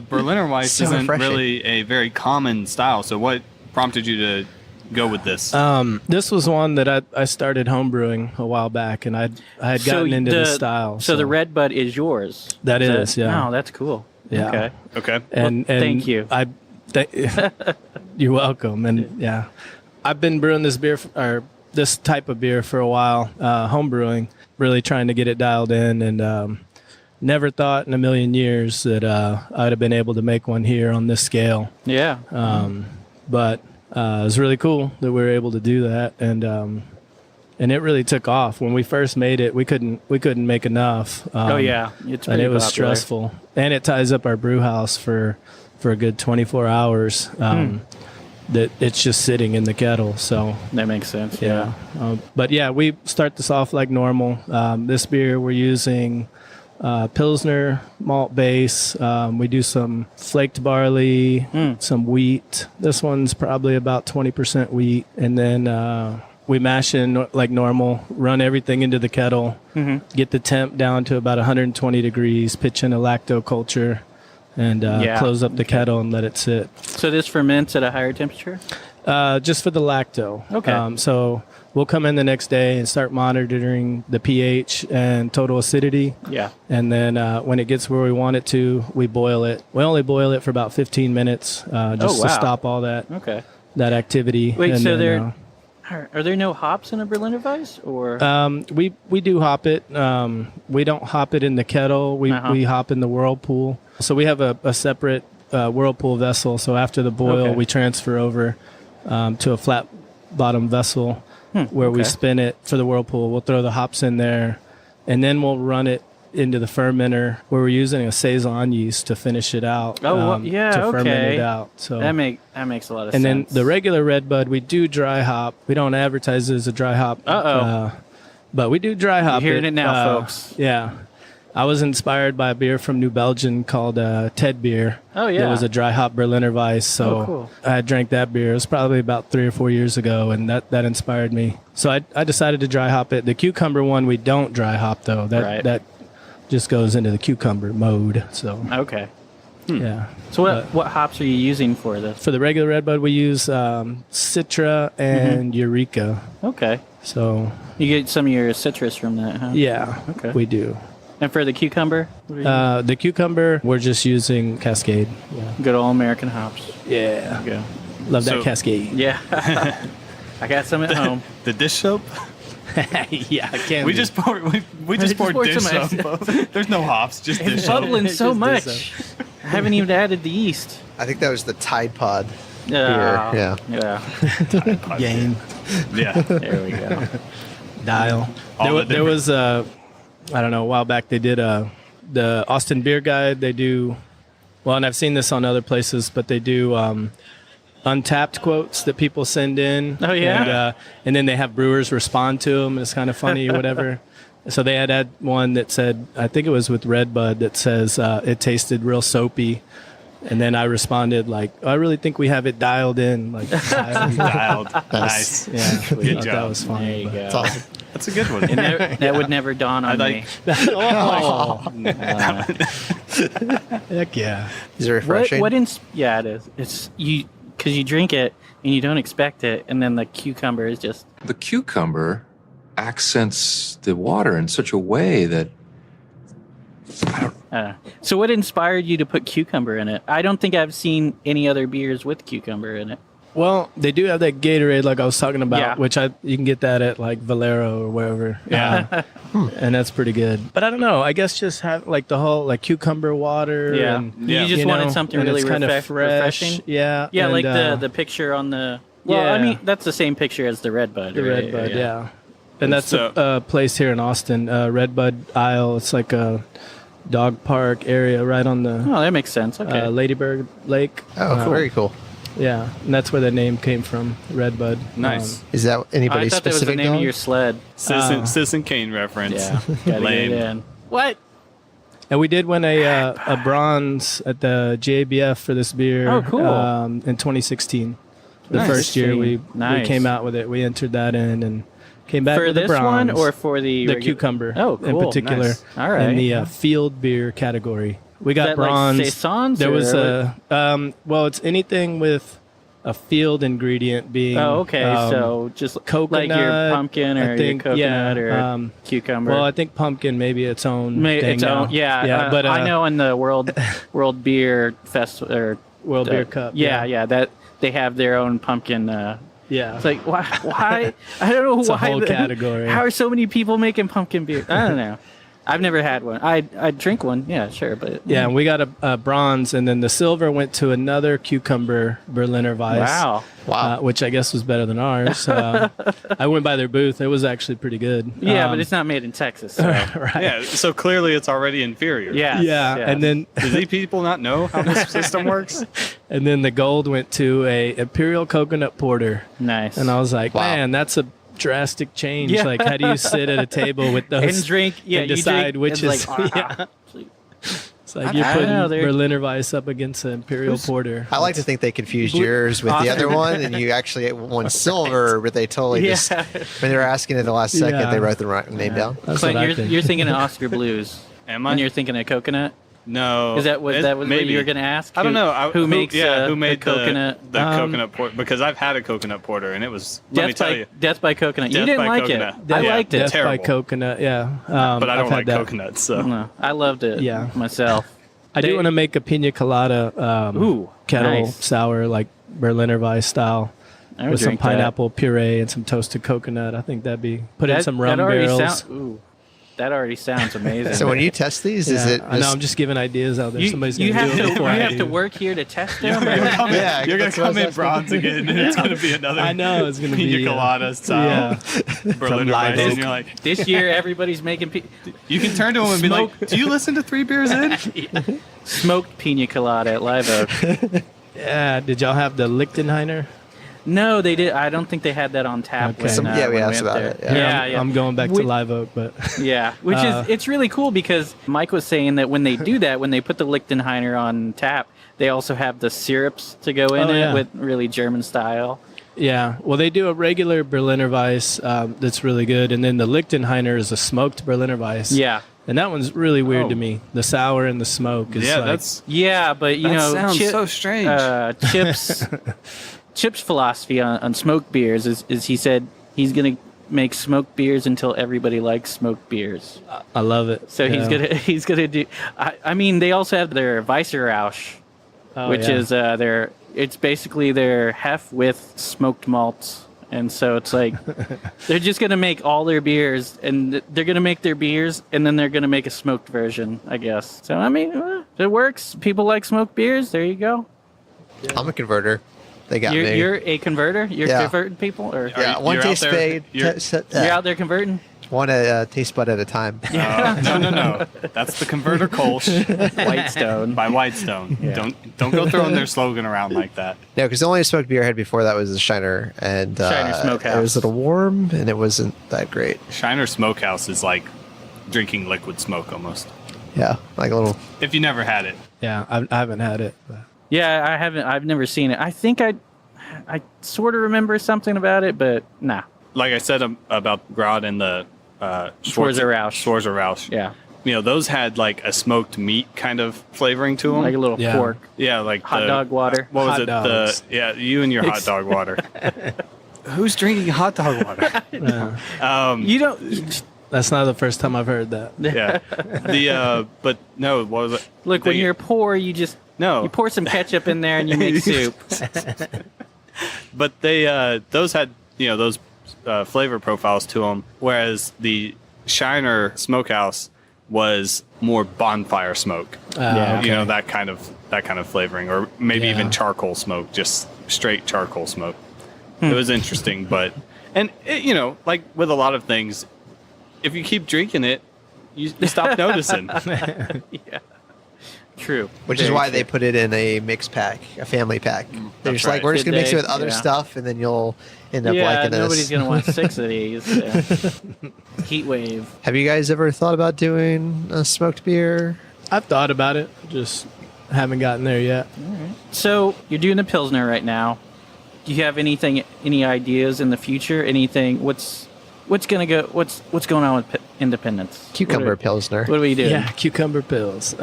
Berliner Weisse isn't really a very common style. So what prompted you to go with this? This was one that I started homebrewing a while back, and I had gotten into this style. So the Red Bud is yours? That is, yeah. Oh, that's cool. Yeah. Okay. And thank you. You're welcome. And I've been brewing this beer or this type of beer for a while, homebrewing, really trying to get it dialed in, and never thought in a million years that I'd have been able to make one here on this scale. Yeah. But it was really cool that we were able to do that, and it really took off. When we first made it, we couldn't make enough. It's pretty and it was popular. stressful, and it ties up our brew house for a good 24 hours. That it's just sitting in the kettle, so that makes sense. Yeah. But we start this off like normal. This beer we're using Pilsner malt base. We do some flaked barley, some wheat. This one's probably about 20% wheat, and then we mash in like normal, run everything into the kettle, get the temp down to about 120 degrees, pitch in a lacto culture, and close up the kettle and let it sit. So this ferments at a higher temperature? Just for the lacto. Okay. So we'll come in the next day and start monitoring the pH and total acidity. Yeah. And then when it gets where we want it to, we boil it. We only boil it for about 15 minutes to stop all that that activity. Wait, and so then, are there no hops in a Berliner Weisse? Or we do hop it. We don't hop it in the kettle. We hop in the whirlpool. So we have a separate whirlpool vessel. So after the boil, we transfer over to a flat bottom vessel where we spin it for the whirlpool. We'll throw the hops in there, and then we'll run it into the fermenter where we're using a saison yeast to finish it out. To ferment it out. So that makes a lot of sense. And then the regular Red Bud, we do dry hop. We don't advertise it as a dry hop. But we do dry hop. You're hearing it now, folks. Yeah. I was inspired by a beer from New Belgium called Ted Beer. Oh, yeah. It was a dry hop Berliner Weisse. So cool. I drank that beer. It was probably about 3 or 4 years ago, and that inspired me. So I decided to dry hop it. The cucumber one, we don't dry hop, though. That just goes into the cucumber mode. So yeah. So what hops are you using for this? For the regular Red Bud, we use Citra and Eureka. Okay. So you get some of your citrus from that, huh? Yeah. Okay. We do. And for the cucumber? The cucumber, we're just using Cascade. Yeah. Good old American hops. Yeah. There you go. Love that Cascade. Yeah. I got some at home. The dish soap? Yeah, I can't. We just poured dish soap. There's no hops, just dish It's soap. bubbling so much. I haven't even added the yeast. I think that was the Tide Pod. Yeah. Game. Yeah. There we go. Dial. There was I don't know, a while back they did the Austin Beer Guide. They do, well, and I've seen this on other places, but they do untapped quotes that people send in. Oh, yeah? And then they have brewers respond to them. It's kind of funny or whatever. So they had one that said, I think it was with Red Bud, that says it tasted real soapy. And then I responded like, I really think we have it dialed in. Like dialed. Nice. Yeah. Good job. That was funny. There you go. That's awesome. That's a good one. That would never dawn on me. Heck yeah. Is it refreshing? Yeah, it is. It's you because you drink it and you don't expect it, and then the cucumber is just... The cucumber accents the water in such a way that... So what inspired you to put cucumber in it? I don't think I've seen any other beers with cucumber in it. Well, they do have that Gatorade like I was talking about, which you can get that at like Valero or wherever. Yeah. And that's pretty good. But I don't know. I guess just have like the whole like cucumber water. Yeah. And, You just wanted something really kind of fresh. refreshing. Yeah. Yeah, and, like the picture on the... Well, I mean, that's the same picture as the Redbud. The right? Redbud, yeah. And that's a place here in Austin, Redbud Isle. It's like a dog park area right on the... Oh, that makes sense. Okay. Ladybird Lake. Oh, cool. Very cool. Yeah, and that's where the name came from, Redbud. Nice. Is that anybody I thought that was the specific? name of your sled. Citizen Kane reference. Yeah. Gotta Lame. get it in. What? And we did win a bronze at the JBF for this beer. Oh, cool. In 2016. The Nice. first year we Nice. came out with it. We entered that in and came back For with this the bronze. one or for the cucumber? Oh, cool. In particular. Nice. All right. In the field beer category. We got Is that bronze. like saisons? There was or well, it's anything with a field ingredient being. Oh, okay. So just coconut, like your pumpkin or I think, your coconut yeah, or cucumber. Well, I think pumpkin maybe its own thing its now. own, yeah. But I know in the World Beer Festival or World Beer Cup. Yeah, that they have their own pumpkin. Yeah. It's like why? I don't know It's why. a whole category. How are so many people making pumpkin beer? I don't know. I've never had one. I'd drink one. Yeah, sure, but Yeah, and we got a bronze, and then the silver went to another cucumber Berliner Weisse. Wow. Which I guess was better than ours. I went by their booth. It was actually pretty good. Yeah, but it's not made in Texas. So. Right. Yeah, so clearly it's already inferior. Yes, Yeah, yes. and then Do these people not know how this system works? and then the gold went to a Imperial Coconut Porter, Nice. and I was like, Wow. man, that's a drastic change. Yeah. Like, how do you sit at a table with those and drink. Yeah, and you decide drink, which it's is? like, Yeah. It's like I you're don't putting know, they're- Berliner Weiss up against an Imperial Porter. I like to think they confused yours with the other one, and you actually won silver, but they totally just Yeah. when they were asking at the last second, Yeah. they wrote the right name down. That's Clint, what I you're, think. you're thinking of Oscar Blues. Am I? And you're thinking of coconut. No. Is that what maybe. you were going to ask? I don't know. Who made the coconut? the coconut porter? Because I've had a coconut porter and it was. Let me tell you, Death by Coconut. You Death didn't by like Coconut. it. I Yeah. liked it. Death by Terrible. Coconut, yeah. but I I've don't had like that. coconuts. So No, I loved it. Yeah. myself. I do want to make a pina colada Ooh, kettle nice. sour, like Berliner Weiss style, I would with some drink that. pineapple puree and some toasted coconut. I think that'd be put in some rum that already barrels. That already sounds amazing. So when you test these, is Yeah, it? I know I'm just giving ideas out there. you, Somebody's you gonna have do it to before I have do. to work here to test them. you're gonna come in, Yeah, you're gonna that's what I come was in asking. bronze again, and it's gonna be another. I know it's gonna be pina colada style Berliner Live Weiss, Oak. and you're like, This year, everybody's making you can turn to him and be like, "Do you listen to 3 Beers In?" smoked pina colada at Live Oak. Yeah. Did y'all have the Lichtenheiner? No, they did. I don't think they had that on tap. Okay. When, Yeah, we when asked went about there. it, yeah. Yeah, I'm, yeah. I'm going back to Live Oak, but Yeah, which is it's really cool because Mike was saying that when they do that, when they put the Lichtenheiner on tap, they also have the syrups to go in Oh, it yeah. with really German style. yeah. Well, they do a regular Berliner Weiss that's really good, and then the Lichtenheiner is a smoked Berliner Weiss. Yeah, And that one's really weird Oh. to me. The sour and the smoke is Yeah, like, that's yeah, but you that know, sounds so strange. Chip's philosophy on smoked beers is he said he's gonna make smoked beers until everybody likes smoked beers. I love it. So Yeah. he's gonna do. I mean, they also have their Weisse Rausch, Oh, which yeah. is it's basically their hef with smoked malts. And so it's like they're just gonna make all their beers, and they're gonna make their beers, and then they're gonna make a smoked version, I guess. So I mean, it works. People like smoked beers. There you go. I'm a converter. They got me. You're a converter. You're Yeah. converting people, or Yeah, you- one you're out taste there- fade. you're- you're out there converting. One taste bud at a time. No. That's the Converter Kolsch Whitestone. by Whitestone. Yeah. Don't go throwing their slogan around like that. No, because the only smoked beer I had before that was the Shiner, and Shiner Smokehouse. it was a little warm, and it wasn't that great. Shiner Smokehouse is like drinking liquid smoke almost. Yeah, like a little. If you never had it, Yeah, I haven't had it. But. Yeah, I haven't. I've never seen it. I think I sort of remember something about it, but nah. like I said about Grad and the Schwarzer Rausch. Schwarzer Rausch. Yeah. those had like a smoked meat kind of flavoring to them, like a little pork. Yeah, like hot dog water. What was hot it? Dogs. You and your hot dog water. Who's drinking hot dog water? You don't. That's not the first time I've heard that. Yeah. But no, what was it? Look, when you're poor, you pour some ketchup in there and you make soup. But those had those flavor profiles to them, whereas the Shiner Smokehouse was more bonfire smoke. Okay. That kind of flavoring, or maybe even charcoal smoke, just straight charcoal smoke. It was interesting, but like with a lot of things, if you keep drinking it, you stop noticing. Yeah. True. Which is why they put it in a mix pack, a family pack. They're just like, we're just going to mix it with other stuff, and then you'll end up liking this. Nobody's going to want 6 of these. Heat wave. Have you guys ever thought about doing a smoked beer? I've thought about it, just haven't gotten there yet. All right. So you're doing the Pilsner right now. Do you have any ideas in the future? Anything? What's going on with Independence? Cucumber Pilsner. What are we doing? Yeah, cucumber pills.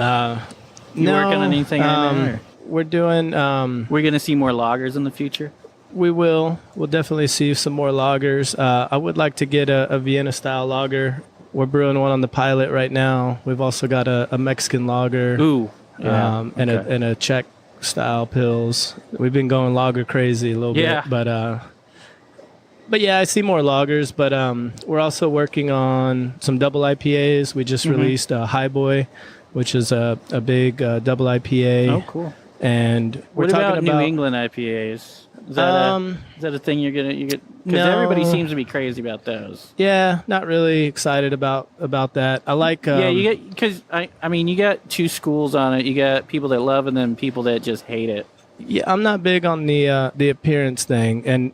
You working on anything right now? We're doing. We're going to see more lagers in the future? We will. We'll definitely see some more lagers. I would like to get a Vienna-style lager. We're brewing one on the pilot right now. We've also got a Mexican lager. Ooh. Yeah. And a Czech-style pills. We've been going lager crazy a little bit. But yeah, I see more lagers. But we're also working on some double IPAs. We just released a High Boy, which is a big double IPA. Oh, cool. And we're what talking about New England IPAs? Is that a thing you're gonna get? Because everybody seems to be crazy about those. Yeah, not really excited about that. I like. You get because I mean you got two schools on it. You got people that love it and then people that just hate it. Yeah, I'm not big on the appearance thing and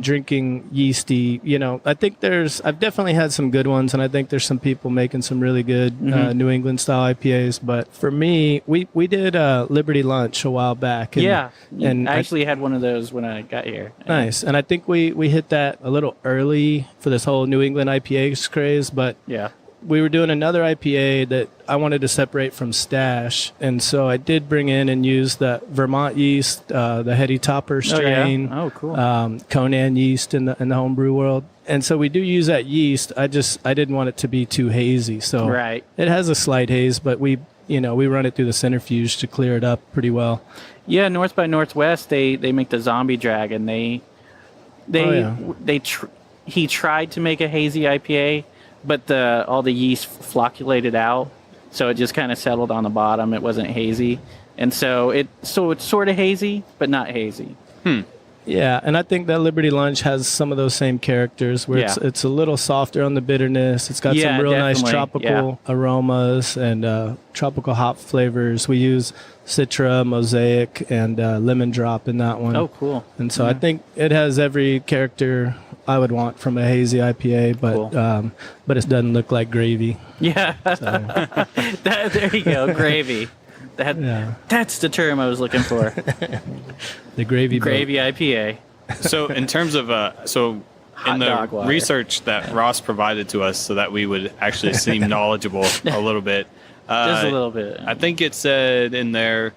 drinking yeasty. I think I've definitely had some good ones, and I think there's some people making some really good New England style IPAs. But for me, we did Liberty Lunch a while back. And I actually had one of those when I got here. Nice, and I think we hit that a little early for this whole New England IPA craze. But we were doing another IPA that I wanted to separate from Stash, and so I did bring in and use the Vermont yeast, the Heady Topper strain. Oh, cool. Conan yeast in the homebrew world, and so we do use that yeast. I didn't want it to be too hazy, so it has a slight haze, but we run it through the centrifuge to clear it up pretty well. Yeah, North by Northwest, they make the Zombie Dragon. He tried to make a hazy IPA. But all the yeast flocculated out, so it just kind of settled on the bottom. It wasn't hazy, and so it's sort of hazy, but not hazy. Yeah, and I think that Liberty Lunch has some of those same characters where it's a little softer on the bitterness. It's got some real nice tropical aromas and tropical hop flavors. We use Citra, Mosaic, and Lemon Drop in that one. Oh, cool. And so I think it has every character I would want from a hazy IPA, but it doesn't look like gravy. Yeah. So. There you go, gravy. That's the term I was looking for. The gravy IPA. So in terms of in the research that Ross provided to us, so that we would actually seem knowledgeable a little bit. Just a little bit. I think it said in there,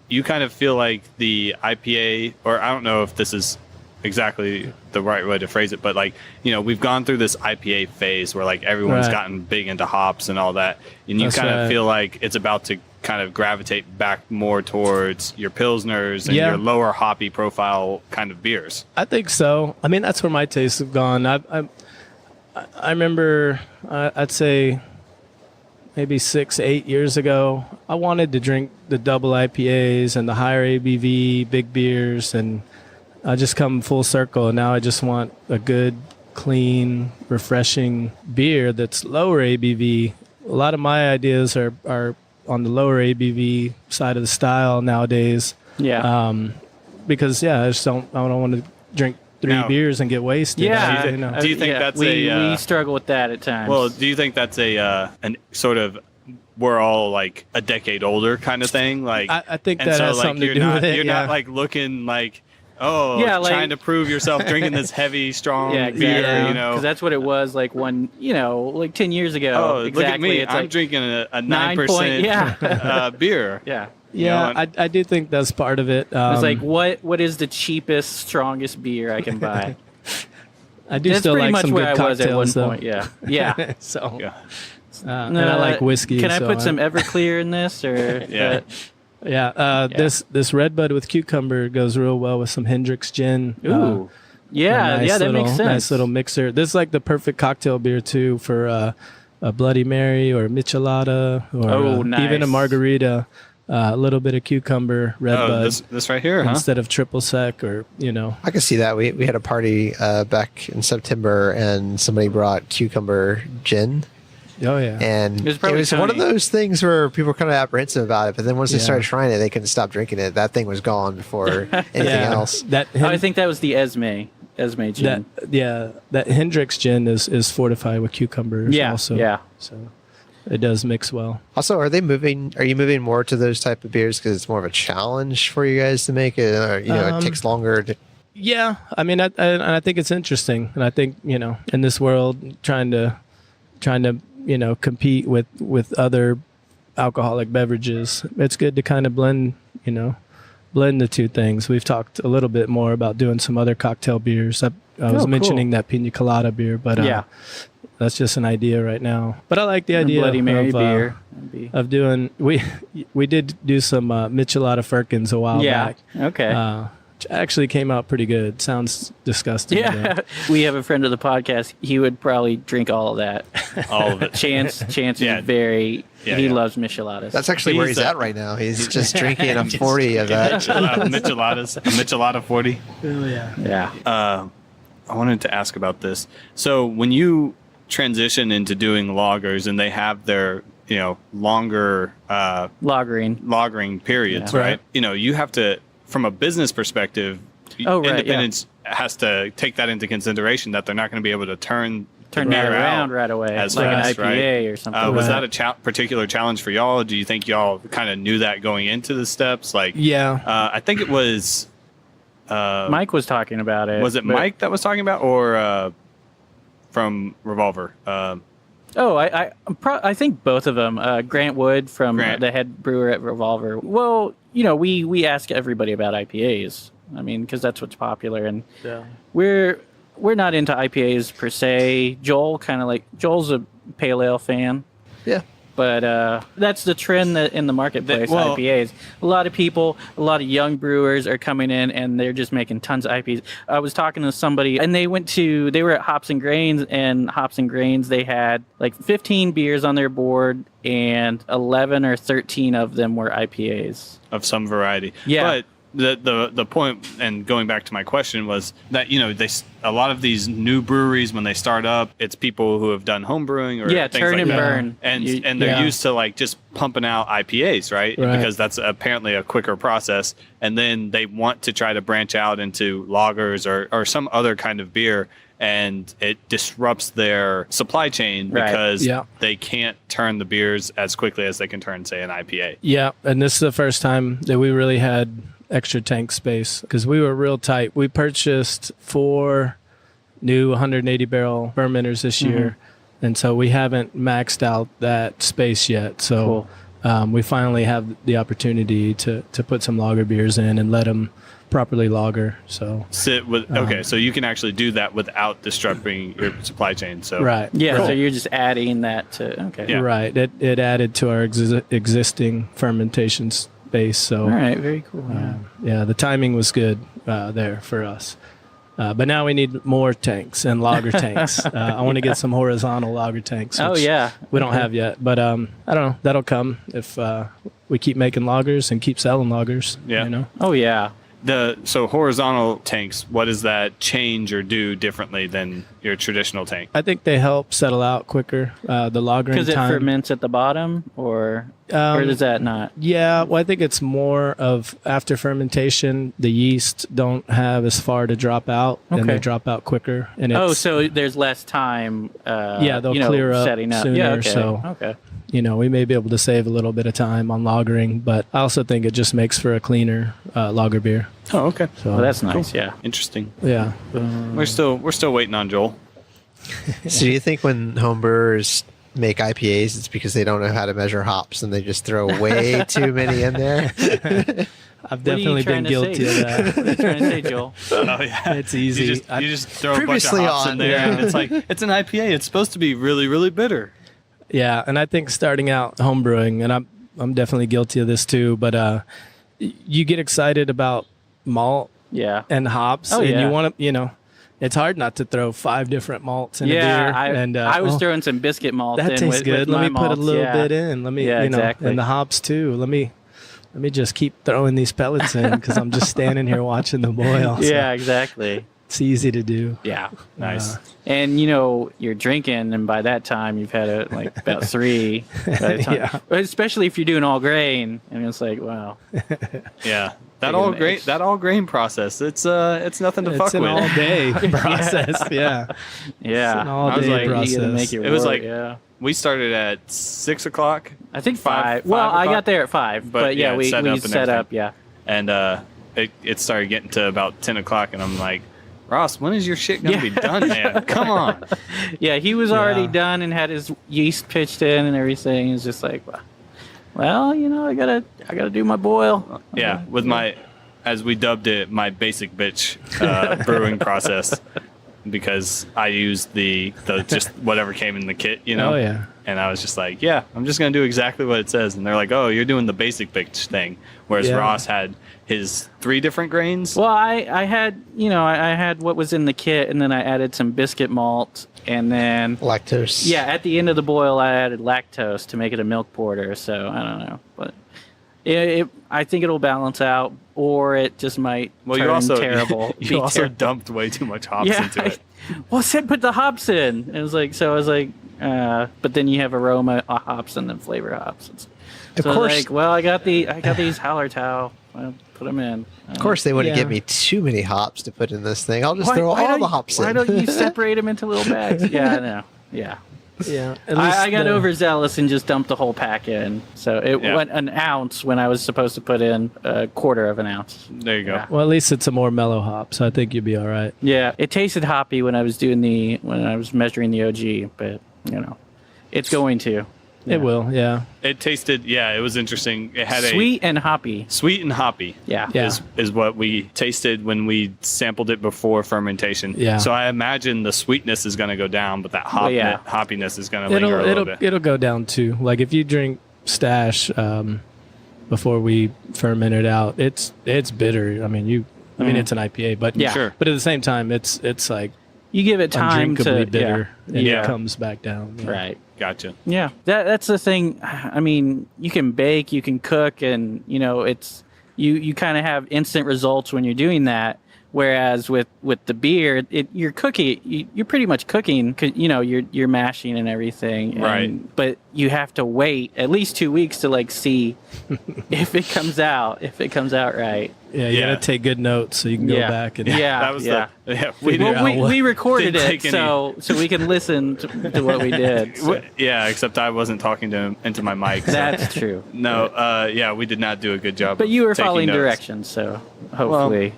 you kind of feel like the IPA, or I don't know if this is exactly the right way to phrase it, but we've gone through this IPA phase where everyone's gotten big into hops and all that, and you kind of feel like it's about to kind of gravitate back more towards your Pilsners and your lower hoppy profile kind of beers. I think so. I mean, that's where my tastes have gone. I remember, I'd say maybe 6-8 years ago, I wanted to drink the double IPAs and the higher ABV big beers, and I just come full circle, and now I just want a good, clean, refreshing beer that's lower ABV. A lot of my ideas are on the lower ABV side of the style nowadays. Yeah. Because I don't want to drink 3 beers and get wasted. Yeah. Do you think that's we struggle with that at times? Well, do you think that's an sort of we're all like a decade older kind of thing? I think that has something to do with it. You're not looking Oh, Yeah, like- trying to prove yourself drinking this heavy, strong Yeah, exactly. beer, you know. Because that's what it was like like 10 years ago. Oh, exactly. look at me. It's I'm like drinking a 9 9% yeah. beer. Yeah. Yeah, know, I do think that's part of it. It's like, what is the cheapest, strongest beer I can buy? I do That's still pretty like much some where good I was at one cocktails, though. point. Yeah. Yeah. So, Yeah. and I like whiskey. Can I so put some Everclear in this? Or Yeah. Yeah, this Red Bud with cucumber goes real well with some Hendrick's gin. Ooh. Yeah, nice that makes sense. Nice little mixer. This is like the perfect cocktail beer too for a Bloody Mary or a michelada or even a nice. margarita. A little bit of cucumber, Red Bud this right here, huh? instead of triple sec, or I can see that. We had a party back in September, and somebody brought cucumber gin. Oh yeah. And It was it probably was one of Tony. those things where people were kind of apprehensive about it, but then once they Yeah. started trying it, they couldn't stop drinking it. That thing was gone before anything else. That I think that was the Esme gin. that Hendrick's gin is fortified with cucumbers. Yeah, Also. yeah. So it does mix well. Also, are you moving more to those type of beers because it's more of a challenge for you guys to make it, or it takes longer to? Yeah, I mean, I think it's interesting, and I think in this world, trying to compete with other alcoholic beverages, it's good to kind of blend the two things. We've talked a little bit more about doing some other cocktail beers. I was cool. mentioning that pina colada beer, but that's just an idea right now. But I like the idea Bloody Mary of, beer. of doing. We did do some Michelada Firkins a while back. Okay. Which actually came out pretty good. Sounds disgusting. Yeah, we have a friend of the podcast. He would probably drink all of that. All of it. Chance Yeah. is very. Yeah, he yeah. loves micheladas. That's actually where He's he's a- at right now. He's just drinking a 40 of that. Micheladas, a Michelada 40. Oh yeah. yeah. I wanted to ask about this. So when you transition into doing lagers and they have their longer lagering periods, Yeah. right? You have to, from a business perspective, Oh, right, Independence has to take that into consideration that they're not going to be able to turn the Turn beer that around out right away, as like fast, an IPA right? or something. Was Right. that a particular challenge for y'all? Do you think y'all kind of knew that going into the steps? Like, Yeah. I think it was. Mike was talking about it. Was it but- Mike that was talking about, or from Revolver? I think both of them. Grant Wood from the head brewer at Revolver. Well, we ask everybody about IPAs. I mean, because that's what's popular, and we're not into IPAs per se. Joel's a pale ale fan. Yeah. But that's the trend in the marketplace, IPAs. A lot of people, a lot of young brewers are coming in, and they're just making tons of IPAs. I was talking to somebody, and they were at Hops and Grains, they had like 15 beers on their board, and 11 or 13 of them were IPAs. Of some variety. Yeah. But the point, and going back to my question, was that a lot of these new breweries, when they start up, it's people who have done home brewing or things turn like and that. burn. And they're used to like just pumping out IPAs, right? Because that's apparently a quicker process. And then they want to try to branch out into lagers or some other kind of beer, and it disrupts their supply chain because they can't turn the beers as quickly as they can turn, say, an IPA. Yeah, and this is the first time that we really had extra tank space because we were real tight. We purchased 4 new 180 barrel fermenters this year, and so we haven't maxed out that space yet. So we finally have the opportunity to put some lager beers in and let them properly lager. So so you can actually do that without disrupting your supply chain. So So you're just adding that to right. It added to our existing fermentation space. So all right, very cool. The timing was good there for us. But now we need more tanks and lager tanks. I want to get some horizontal lager tanks. Which we don't have yet, but I don't know. That'll come if we keep making lagers and keep selling lagers. Yeah. Oh yeah. So horizontal tanks, what does that change or do differently than your traditional tank? I think they help settle out quicker. The lagering time. Because it ferments at the bottom, or does that not? Yeah, well, I think it's more of after fermentation, the yeast don't have as far to drop out, and they drop out quicker. And so there's less time. They'll clear up setting up sooner. Yeah, okay. So we may be able to save a little bit of time on lagering, but I also think it just makes for a cleaner lager beer. Oh, okay. So Well, that's nice. Yeah. Interesting. yeah. We're still waiting on Joel. So do you think when homebrewers make IPAs, it's because they don't know how to measure hops and they just throw way too many in there? I've definitely been guilty of that. What are you trying to say, Joel? Oh yeah, It's easy. You just throw a bunch of Previously hops in on, there, yeah. and it's like it's an IPA. It's supposed to be really, really bitter. Yeah, and I think starting out homebrewing, and I'm definitely guilty of this too, but you get excited about malt Yeah. and hops, Oh, and yeah. you want to, it's hard not to throw 5 different malts in a Yeah, beer. And I was throwing some biscuit malt that in tastes with good. Let my me put a malts, little yeah. bit in. Let me, Yeah, exactly. and the hops too. Let me just keep throwing these pellets in because I'm just standing here watching them boil. So Yeah, exactly. it's easy to do. Yeah. Nice. And you're drinking, and by that time you've had about 3. By the time. Yeah. Especially if you're doing all grain, and it's like, wow. Yeah, that Take a all mix. grain process. It's nothing to fuck It's an with. all day process. Yeah. Yeah. an all I was day like, You gotta process. make it It was work, like yeah. We started at 6 o'clock, I think 5 5. Well, I o'clock? got there at 5, but yeah, yeah, we set up and set up. everything. Yeah. and it started getting to about 10 o'clock, and I'm like, Ross, when is your shit gonna be done, man? Come on. Yeah, he was already Yeah. done and had his yeast pitched in and everything. It's just like, well, I gotta do my boil. Yeah, with my, as we dubbed it, my basic bitch brewing process, because I used the just whatever came in the kit, Oh, yeah. And I was just like, yeah, I'm just gonna do exactly what it says. And they're like, oh, you're doing the basic bitch thing, whereas Yeah. Ross had his 3 different grains. Well, I had I had what was in the kit, and then I added some biscuit malt, and then Lactose. yeah, at the end of the boil, I added lactose to make it a milk porter. So I don't know, but I think it'll balance out, or it just might Well, turn you also terrible. you be also terrible. dumped way too much hops Yeah, into it. Well, it said put the hops in. It was like, so I was like, but then you have aroma hops and then flavor hops. Of So course. like, well, I got these Hallertau. I'll put them in. Of course, they wouldn't Yeah. give me too many hops to put in this thing. I'll just throw all the hops in. Why don't you separate them into little bags? Yeah, I know. Yeah. Yeah. I got overzealous and just dumped the whole pack in. So it Yeah. went an ounce when I was supposed to put in a quarter of an ounce. There you go. Yeah. Well, at least it's a more mellow hop, so I think you'll be all right. Yeah, it tasted hoppy when I was when I was measuring the OG, but it's going to. It will, yeah. It tasted, it was interesting. It had Sweet and hoppy. sweet and hoppy. Yeah. Yeah. Is what we tasted when we sampled it before fermentation. Yeah. So I imagine the sweetness is going to go down, but that hoppiness is going to linger a little bit. It'll go down too. Like if you drink Stash before we ferment it out, it's bitter. I mean, it's an IPA, but Yeah. Sure. But at the same time, it's like You give it time undrinkably to bitter, and Yeah. it comes back down. Yeah. Right. Gotcha. Yeah, that's the thing. I mean, you can bake, you can cook, and it's you kind of have instant results when you're doing that. Whereas with the beer, you're cooking. You're pretty much cooking. 'Cause, you're mashing and everything. Right. But you have to wait at least 2 weeks to see if it comes out. If it comes out right. Yeah, you Yeah. gotta take good notes so you can go Yeah. back and Yeah. That was yeah. we Figure didn't, out We recorded Didn't it take any- so we can listen to what we did. So. yeah, except I wasn't talking to him into my mic. So. That's true. No, we did not do a good job. But of you were taking following notes. directions, so hopefully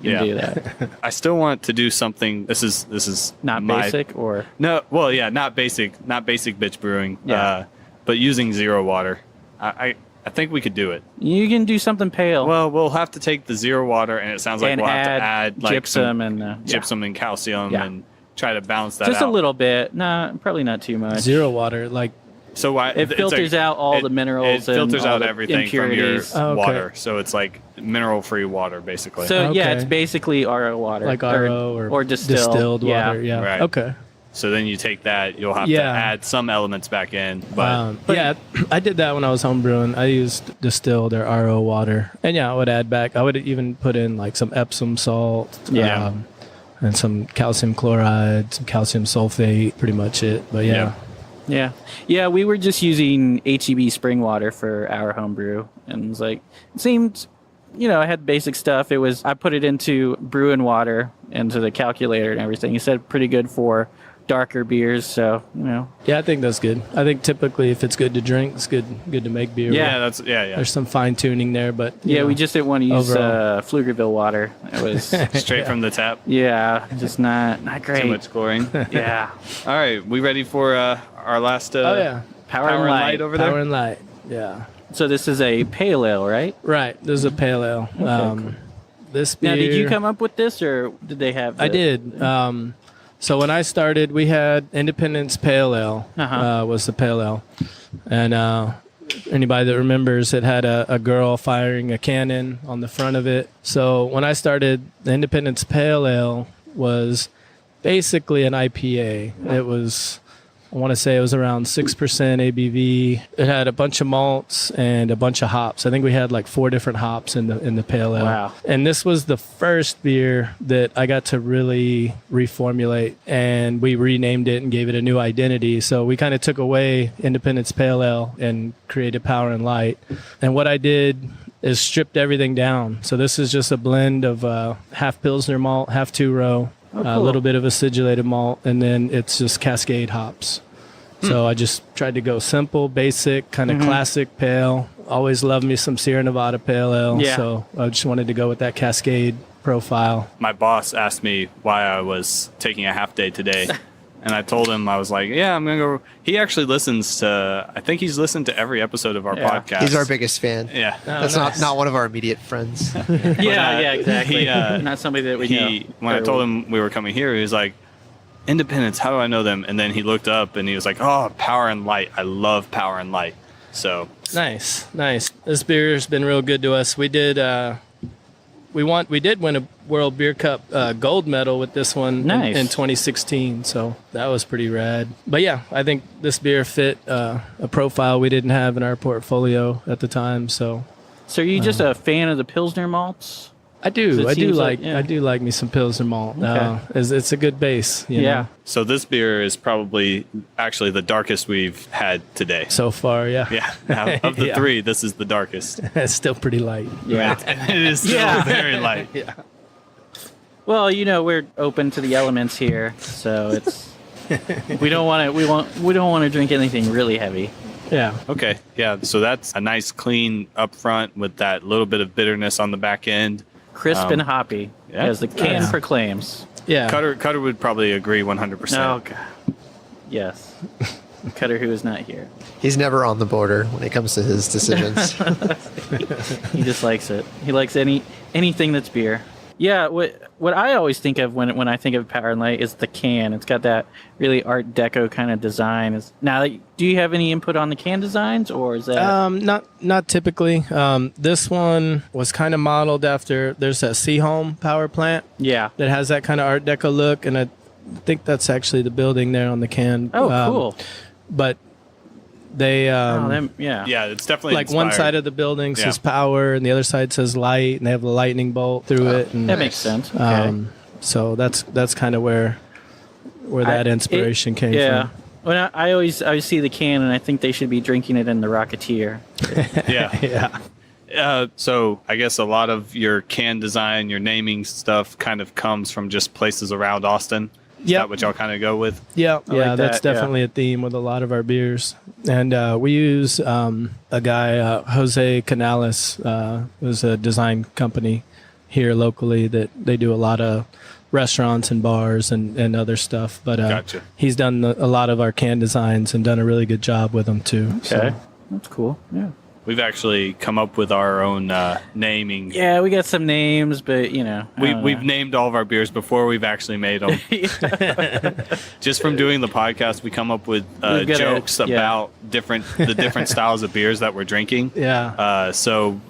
you can do that. I still want to do something. This is Not my, basic or No, well, yeah, not basic bitch brewing. Yeah. But using zero water. I think we could do it. you can do something pale. Well, we'll have to take the zero water, and it sounds like and we'll have to add like gypsum some and gypsum and calcium Yeah. and try to balance that just out. a little bit. Nah, probably not too much. zero water. Like So why It filters out all the minerals It filters and all out the everything impurities. from your Oh, okay. water. So it's like mineral-free water, basically. So yeah, Okay. it's basically RO water, like RO or distilled. water. Yeah. Right. Okay. So then you take that, you'll have Yeah. to add some elements back in. But Yeah, I did that when I was homebrewing. I used distilled or RO water, and I would add back. I would even put in like some Epsom salt, Yeah. and some calcium chloride, some calcium sulfate. Pretty much it. But yeah. Yeah. We were just using HEB spring water for our homebrew, and it was like it seemed. I had basic stuff. I put it into brewing water into the calculator and everything. It said pretty good for darker beers. So Yeah, I think that's good. I think typically if it's good to drink, it's good to make beer. Yeah, yeah. There's some fine tuning there, but we just didn't want to use Pflugerville water. It was straight from the tap. Yeah, just not great. Too much scoring. Yeah. All right, we ready for our last? Power and Light over there. Power and Light. Yeah. So this is a pale ale, right? Right. This is a pale ale. Cool. This beer. Now, did you come up with this, or did they have? I did. So when I started, we had Independence Pale Ale. Was the pale ale, and anybody that remembers, it had a girl firing a cannon on the front of it. So when I started, the Independence Pale Ale was basically an IPA. It was, I want to say it was around 6% ABV. It had a bunch of malts and a bunch of hops. I think we had like 4 different hops in the pale ale. Wow. And this was the first beer that I got to really reformulate, and we renamed it and gave it a new identity. So we kind of took away Independence Pale Ale and created Power and Light. And what I did is stripped everything down. So this is just a blend of half Pilsner malt, half 2-row. Cool. A little bit of acidulated malt, and then it's just Cascade hops. So I just tried to go simple, basic, kind of classic pale. Always loved me some Sierra Nevada pale ale. Yeah. So I just wanted to go with that Cascade profile. My boss asked me why I was taking a half day today. And I told him, I was like, yeah, I'm going to go. He actually listens to, I think he's listened to every episode of our podcast. He's our biggest fan. Yeah. That's not one of our immediate friends. Yeah, exactly. Not somebody that we know. When I told him we were coming here, he was like, Independence, how do I know them? And then he looked up and he was like, oh, Power and Light. I love Power and Light. So Nice. This beer's been real good to us. We did we did win a World Beer Cup gold medal with this one in 2016, so that was pretty rad. But yeah, I think this beer fit a profile we didn't have in our portfolio at the time. So are you just a fan of the Pilsner malts? I do like me some Pilsner malt. Okay. It's a good base. You know? So this beer is probably actually the darkest we've had today. So far, yeah. Yeah. Now, of the 3, this is the darkest. It's still pretty light. Yeah. It is still very light. Yeah. Well, we're open to the elements here, so it's we don't want to drink anything really heavy. Yeah. Okay. Yeah. So that's a nice clean up front with that little bit of bitterness on the back end. Crisp and hoppy, as the can proclaims. Yeah. Cutter would probably agree 100%. Oh, God. Yes. Cutter, who is not here. He's never on the border when it comes to his decisions. He just likes it. He likes anything that's beer. Yeah, what I always think of when I think of Power and Light is the can. It's got that really Art Deco kind of design. Now, do you have any input on the can designs, or is that not typically? This one was kind of modeled after. There's that Seaholm power plant. Yeah, that has that kind of Art Deco look, and I think that's actually the building there on the can. Oh, cool. But they yeah, it's definitely like inspired. One side of the building says power and the other side says light, and they have a lightning bolt through it, and that makes sense. Okay. So that's kind of where that inspiration came from. When I always see the can, and I think they should be drinking it in the Rocketeer. Yeah. So I guess a lot of your can design, your naming stuff kind of comes from just places around Austin. Is that what y'all kind of go with? Yeah, like that's definitely a theme with a lot of our beers. And we use a guy, Jose Canales, who's a design company here locally that they do a lot of restaurants and bars and other stuff. But Gotcha. He's done a lot of our can designs and done a really good job with them too. Okay, So. that's cool. Yeah. We've actually come up with our own naming. Yeah, we got some names, but we've named all of our beers before we've actually made them. Just from doing the podcast, we come up with jokes about the different styles of beers that we're drinking. Yeah. So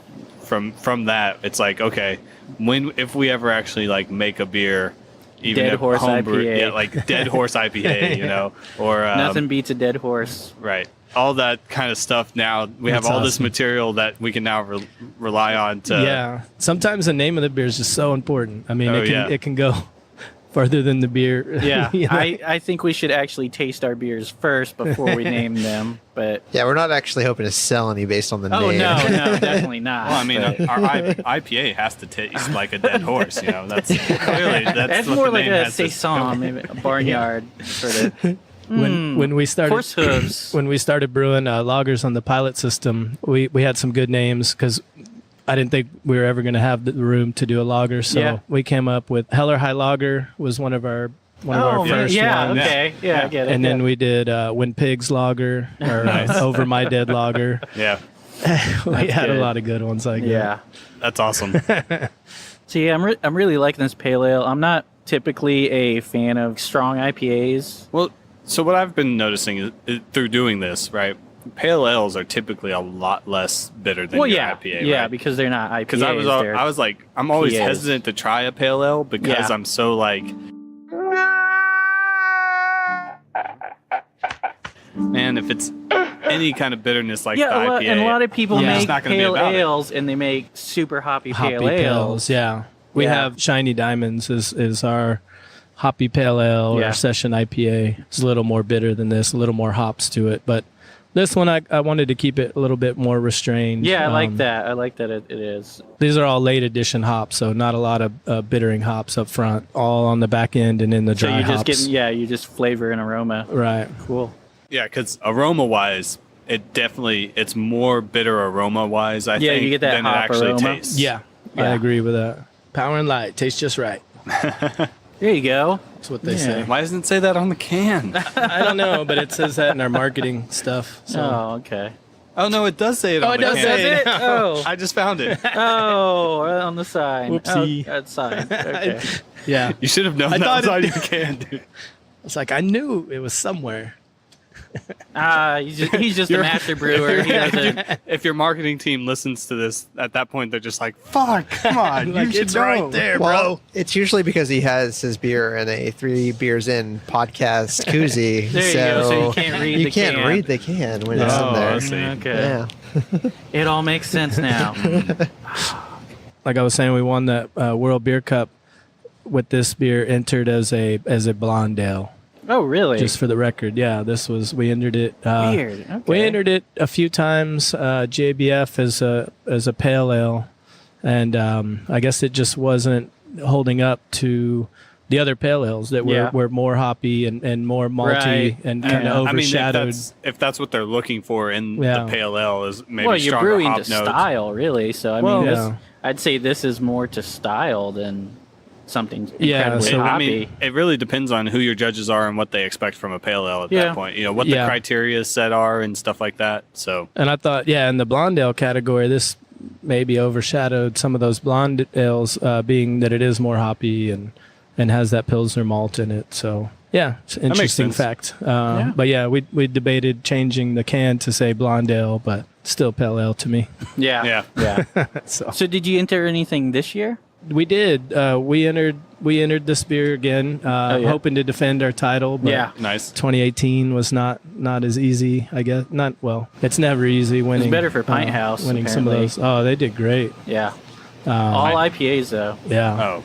from that, it's like, okay, if we ever actually like make a beer, even Dead Horse IPA, like Dead Horse IPA, or nothing beats a dead horse, right? All that kind of stuff. Now we have all this material that we can now rely on to. Yeah. Sometimes the name of the beer is just so important. I mean, it can go farther than the beer. Yeah, You know? I think we should actually taste our beers first before we name them. But Yeah, we're not actually hoping to sell any based on the oh name. no, definitely not. Well, I mean, but- our IPA has to taste like a dead horse. You know, that's clearly that's what more the like name a has to- saison, maybe a barnyard sort of. When we started Horse hooves. when we started brewing lagers on the pilot system, we had some good names because I didn't think we were ever going to have the room to do a lager. So we came up with Heller High Lager was one of our first yeah, ones. okay, yeah, I get it. And then we did When Pigs Lager or Over My Dead Lager. Yeah, We had good. a lot of good ones like that. yeah. that's awesome. So yeah, I'm really liking this pale ale. I'm not typically a fan of strong IPAs. Well, so what I've been noticing is through doing this, right? Pale ales are typically a lot less bitter than your IPA, yeah, right? because they're not IPAs. Because I was like, I'm always PAs. hesitant to try a pale ale because Yeah. I'm so like, man, if it's any kind of bitterness like the IPA, and a lot of people Yeah. make It's not gonna be pale about it. ales, and they make super hoppy Hoppy pale pales, ales. yeah. We Yeah. have Shiny Diamonds is our hoppy pale ale Yeah. or session IPA. It's a little more bitter than this, a little more hops to it. But this one, I wanted to keep it a little bit more restrained. Yeah, I like that. I like that it is. These are all late edition hops, so not a lot of bittering hops up front, all on the back end and in the So dry you're just hops. getting, you just flavor and aroma. Right. Cool. yeah, because aroma wise, it's more bitter aroma wise. I Yeah, think you get that than it hop actually aroma. tastes. Yeah, I Yeah. agree with that. Power and light tastes just right. There you go. That's what they Yeah. say. Why doesn't it say that on the can? I don't know, but it says that in our marketing stuff. So. Oh, okay. Oh no, it does say it on it the does can. say Does it? Oh, I just found it. oh, on the side. Whoopsie. Oh, that's side. Okay. Yeah. You should have known I that thought was on it- your can, dude. It's like I knew it was somewhere. He's just a master brewer. He doesn't. If your marketing team listens to this, at that point they're just like, "Fuck, come on, Like, you should it's know." right there, Well, bro. it's usually because he has his beer in a 3 beers in podcast koozie. There you go, so you can't read you the can't can. read the can when it's Oh, in there. I see. Okay. Yeah. It all makes sense now. Like I was saying, we won the World Beer Cup with this beer entered as a blonde ale. Oh, really? Just for the record, yeah, we entered it. Weird. Okay. We entered it a few times. JBF as a pale ale, and I guess it just wasn't holding up to the other pale ales that were more hoppy and more malty Right. and kind of I mean, overshadowed. if that's what they're looking for in Yeah. the pale ale is maybe Well, you're stronger brewing hop to notes. style, really. So I Well, mean, yeah. I'd say this is more to style than something Yeah, incredibly so- hoppy. I mean, it really depends on who your judges are and what they expect from a pale ale at Yeah. that point. You know, what Yeah. the criteria set are and stuff like that. So, And I thought, in the blonde ale category, this maybe overshadowed some of those blonde ales, being that it is more hoppy and has that Pilsner malt in it. So, yeah, it's an makes interesting sense. fact. But yeah, we debated changing the can to say blonde ale, but still pale ale to me. yeah. yeah. So So did you enter anything this year? we did. We entered this beer again, yeah? hoping to defend our title. But Yeah. Nice. 2018 was not as easy, I guess. It's never easy winning. better for Pint House, winning some of apparently. those. Oh, they did great. Yeah. All IPAs though. Yeah, Oh,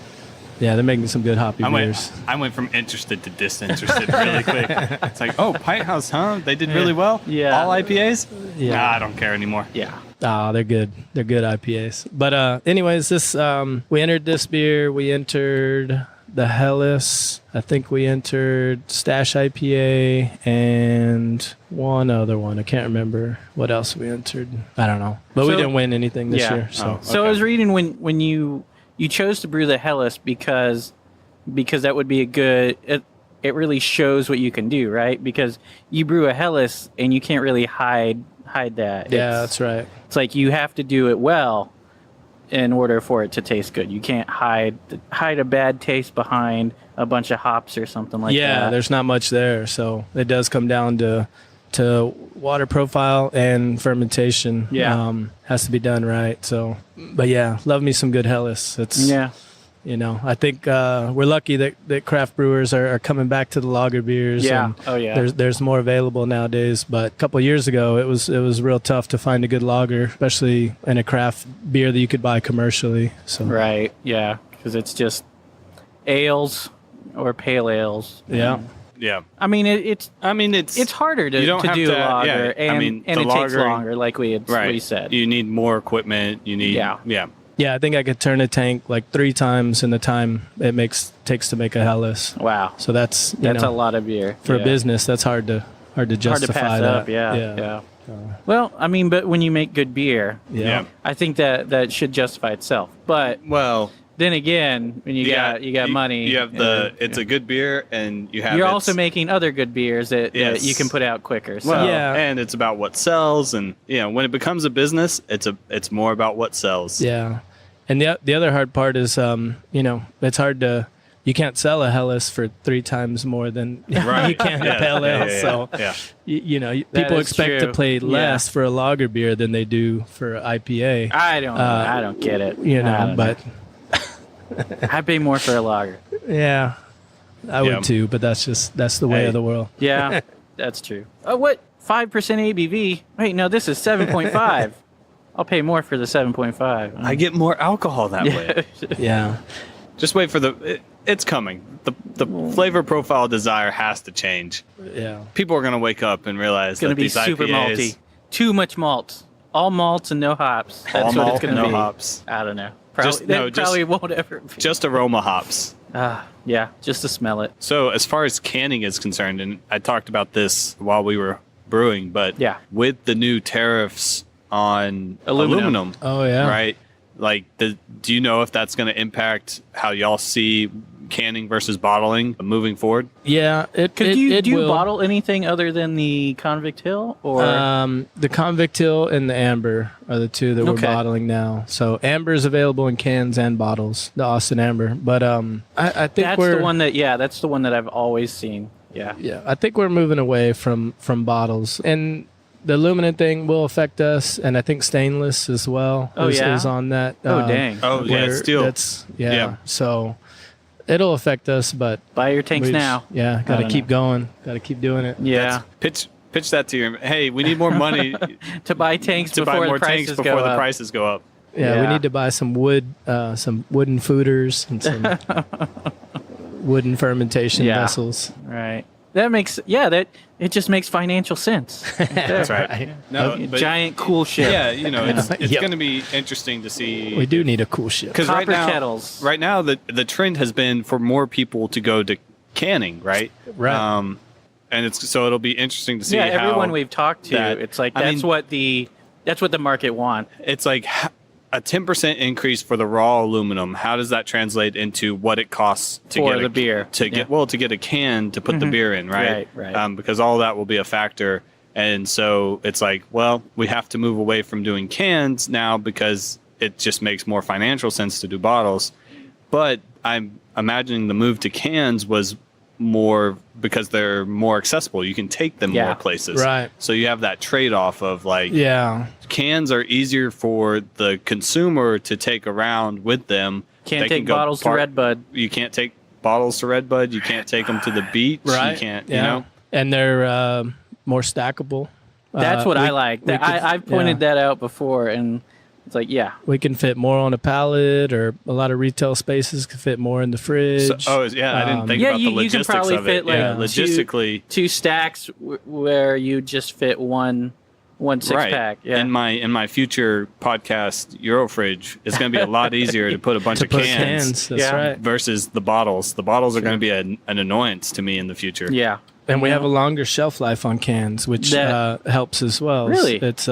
yeah, they're making some good hoppy beers. I went from interested to disinterested really quick. It's like, oh, Pint House, huh? They did really well? Yeah. All IPAs? Yeah. Nah, I don't care anymore. Yeah. They're good. They're good IPAs. But anyways, this we entered this beer. We entered the Hellas. I think we entered Stash IPA and one other one. I can't remember what else we entered. I don't know. But we So- didn't win anything this Yeah. year. So So I Okay. was reading when you chose to brew the Hellas because that would be a good. It really shows what you can do, right? Because you brew a Hellas and you can't really hide that. yeah, that's right. It's like you have to do it well in order for it to taste good. You can't hide a bad taste behind a bunch of hops or something like that. Yeah, there's not much there. So it does come down to water profile and fermentation. Yeah. Has to be done right. So, but yeah, love me some good Hellas. It's Yeah. I think we're lucky that craft brewers are coming back to the lager beers. Yeah. And Oh, yeah. There's more available nowadays, but a couple of years ago it was real tough to find a good lager, especially in a craft beer that you could buy commercially. So Right. Yeah. Because it's just ales, or pale ales. Yeah. Yeah. I mean, it's harder to do a lager, and it takes longer, like we said. You need more equipment. You need Yeah, I think I could turn a tank like 3 times in the time it takes to make a Helles. Wow. So that's a lot of beer for a business. That's hard to justify hard to pass that. up. Yeah. Well, I mean, but when you make good beer, I think that should justify itself. But then again, when you got money, you have it's a good beer, and you're also making other good beers that you can put out quicker. So. And it's about what sells, and when it becomes a business, it's more about what sells. Yeah, and the other hard part is it's hard to. You can't sell a Helles for 3 times more than you can a pale ale. So people expect to pay less for a lager beer than they do for IPA. I don't get it. But. I pay more for a lager. Yeah, I would too, but that's the way of the world. Yeah, that's true. Oh, what? 5% ABV? Wait, no, this is 7.5. I'll pay more for the 7.5. I get more alcohol that way. Yeah. Just wait for it's coming. The flavor profile desire has to change. Yeah. People are going to wake up and realize it's going to be super malty. Too much malt. All malts and no hops. That's what it's going to be. No hops. I don't know. Probably won't ever be. Just aroma hops. Yeah, just to smell it. So as far as canning is concerned, and I talked about this while we were brewing, but with the new tariffs on aluminum, right? Like, do you know if that's going to impact how y'all see canning versus bottling moving forward? Yeah, do you bottle anything other than the Convict Hill, or the Convict Hill and the Amber are the 2 that we're bottling now. So Amber is available in cans and bottles, the Austin Amber. But I think that's the one that I've always seen. Yeah. I think we're moving away from bottles, and the aluminum thing will affect us, and I think stainless as well is on that. Dang. Steel. So it'll affect us, but buy your tanks now. Yeah, got to keep going. Got to keep doing it. Yeah. Pitch that to your. Hey, we need more money to buy tanks before the prices go up. Yeah, we need to buy some wood, some wooden fooders and some wooden fermentation vessels. Right. That makes it just makes financial sense. That's right. No, giant cool ship. Yeah, it's going to be interesting to see. We do need a cool ship. Because kettles. Right now, the trend has been for more people to go to canning, right? Right. And it'll be interesting to see. Yeah, everyone we've talked to, it's like that's what the market want. It's like a 10% increase for the raw aluminum. How does that translate into what it costs to get the beer? To get a can to put the beer in, right? Right. Because all that will be a factor, and so it's like, well, we have to move away from doing cans now because it just makes more financial sense to do bottles. But I'm imagining the move to cans was more because they're more accessible. You can take them more places. Right. So you have that trade-off of like, cans are easier for the consumer to take around with them. Can't take bottles to Redbud. You can't take bottles to Redbud. You can't take them to the beach. Right. You can't, And they're more stackable. That's what I like. I've pointed that out before, and it's like, we can fit more on a pallet, or a lot of retail spaces can fit more in the fridge. I didn't think about the logistics you can probably of fit it. like logistically, two stacks where you just fit one 6-pack. Yeah. In my future podcast Eurofridge, it's going to be a lot easier to put a bunch of cans. That's right. Versus the bottles. The bottles are going to be an annoyance to me in the future. Yeah. And we have a longer shelf life on cans, which helps as well. Really? It's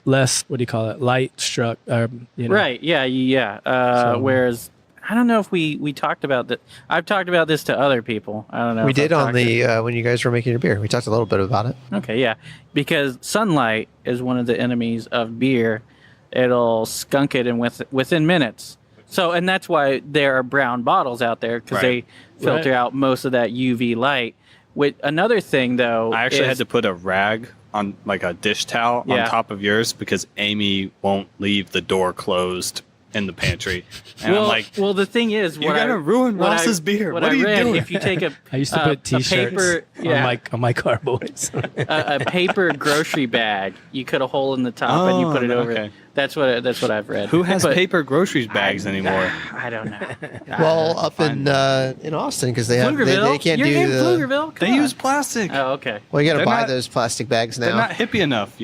less, light struck. Right, yeah. Whereas, I don't know if we talked about that. I've talked about this to other people. I don't know. We did on the when you guys were making your beer. We talked a little bit about it. Okay, yeah. Because sunlight is one of the enemies of beer. It'll skunk it within minutes. So, and that's why there are brown bottles out there, because they filter out most of that UV light. With another thing, though, I actually had to put a rag on, like a dish towel, on top of yours because Amy won't leave the door closed in the pantry. And I'm like, well, the thing is, you're gonna ruin Ross's beer. What are you doing? If you take I used to put T-shirts on my carboys. a paper grocery bag, you cut a hole in the top and you put it over. Okay. That's what I've read. Who has But paper groceries bags anymore? I don't know. Well, up in Austin, because they have they can't You're do in the. Pflugerville? Come They on. use plastic. Oh, okay. Well, you got to They're buy not- those plastic bags They're now. not hippie enough,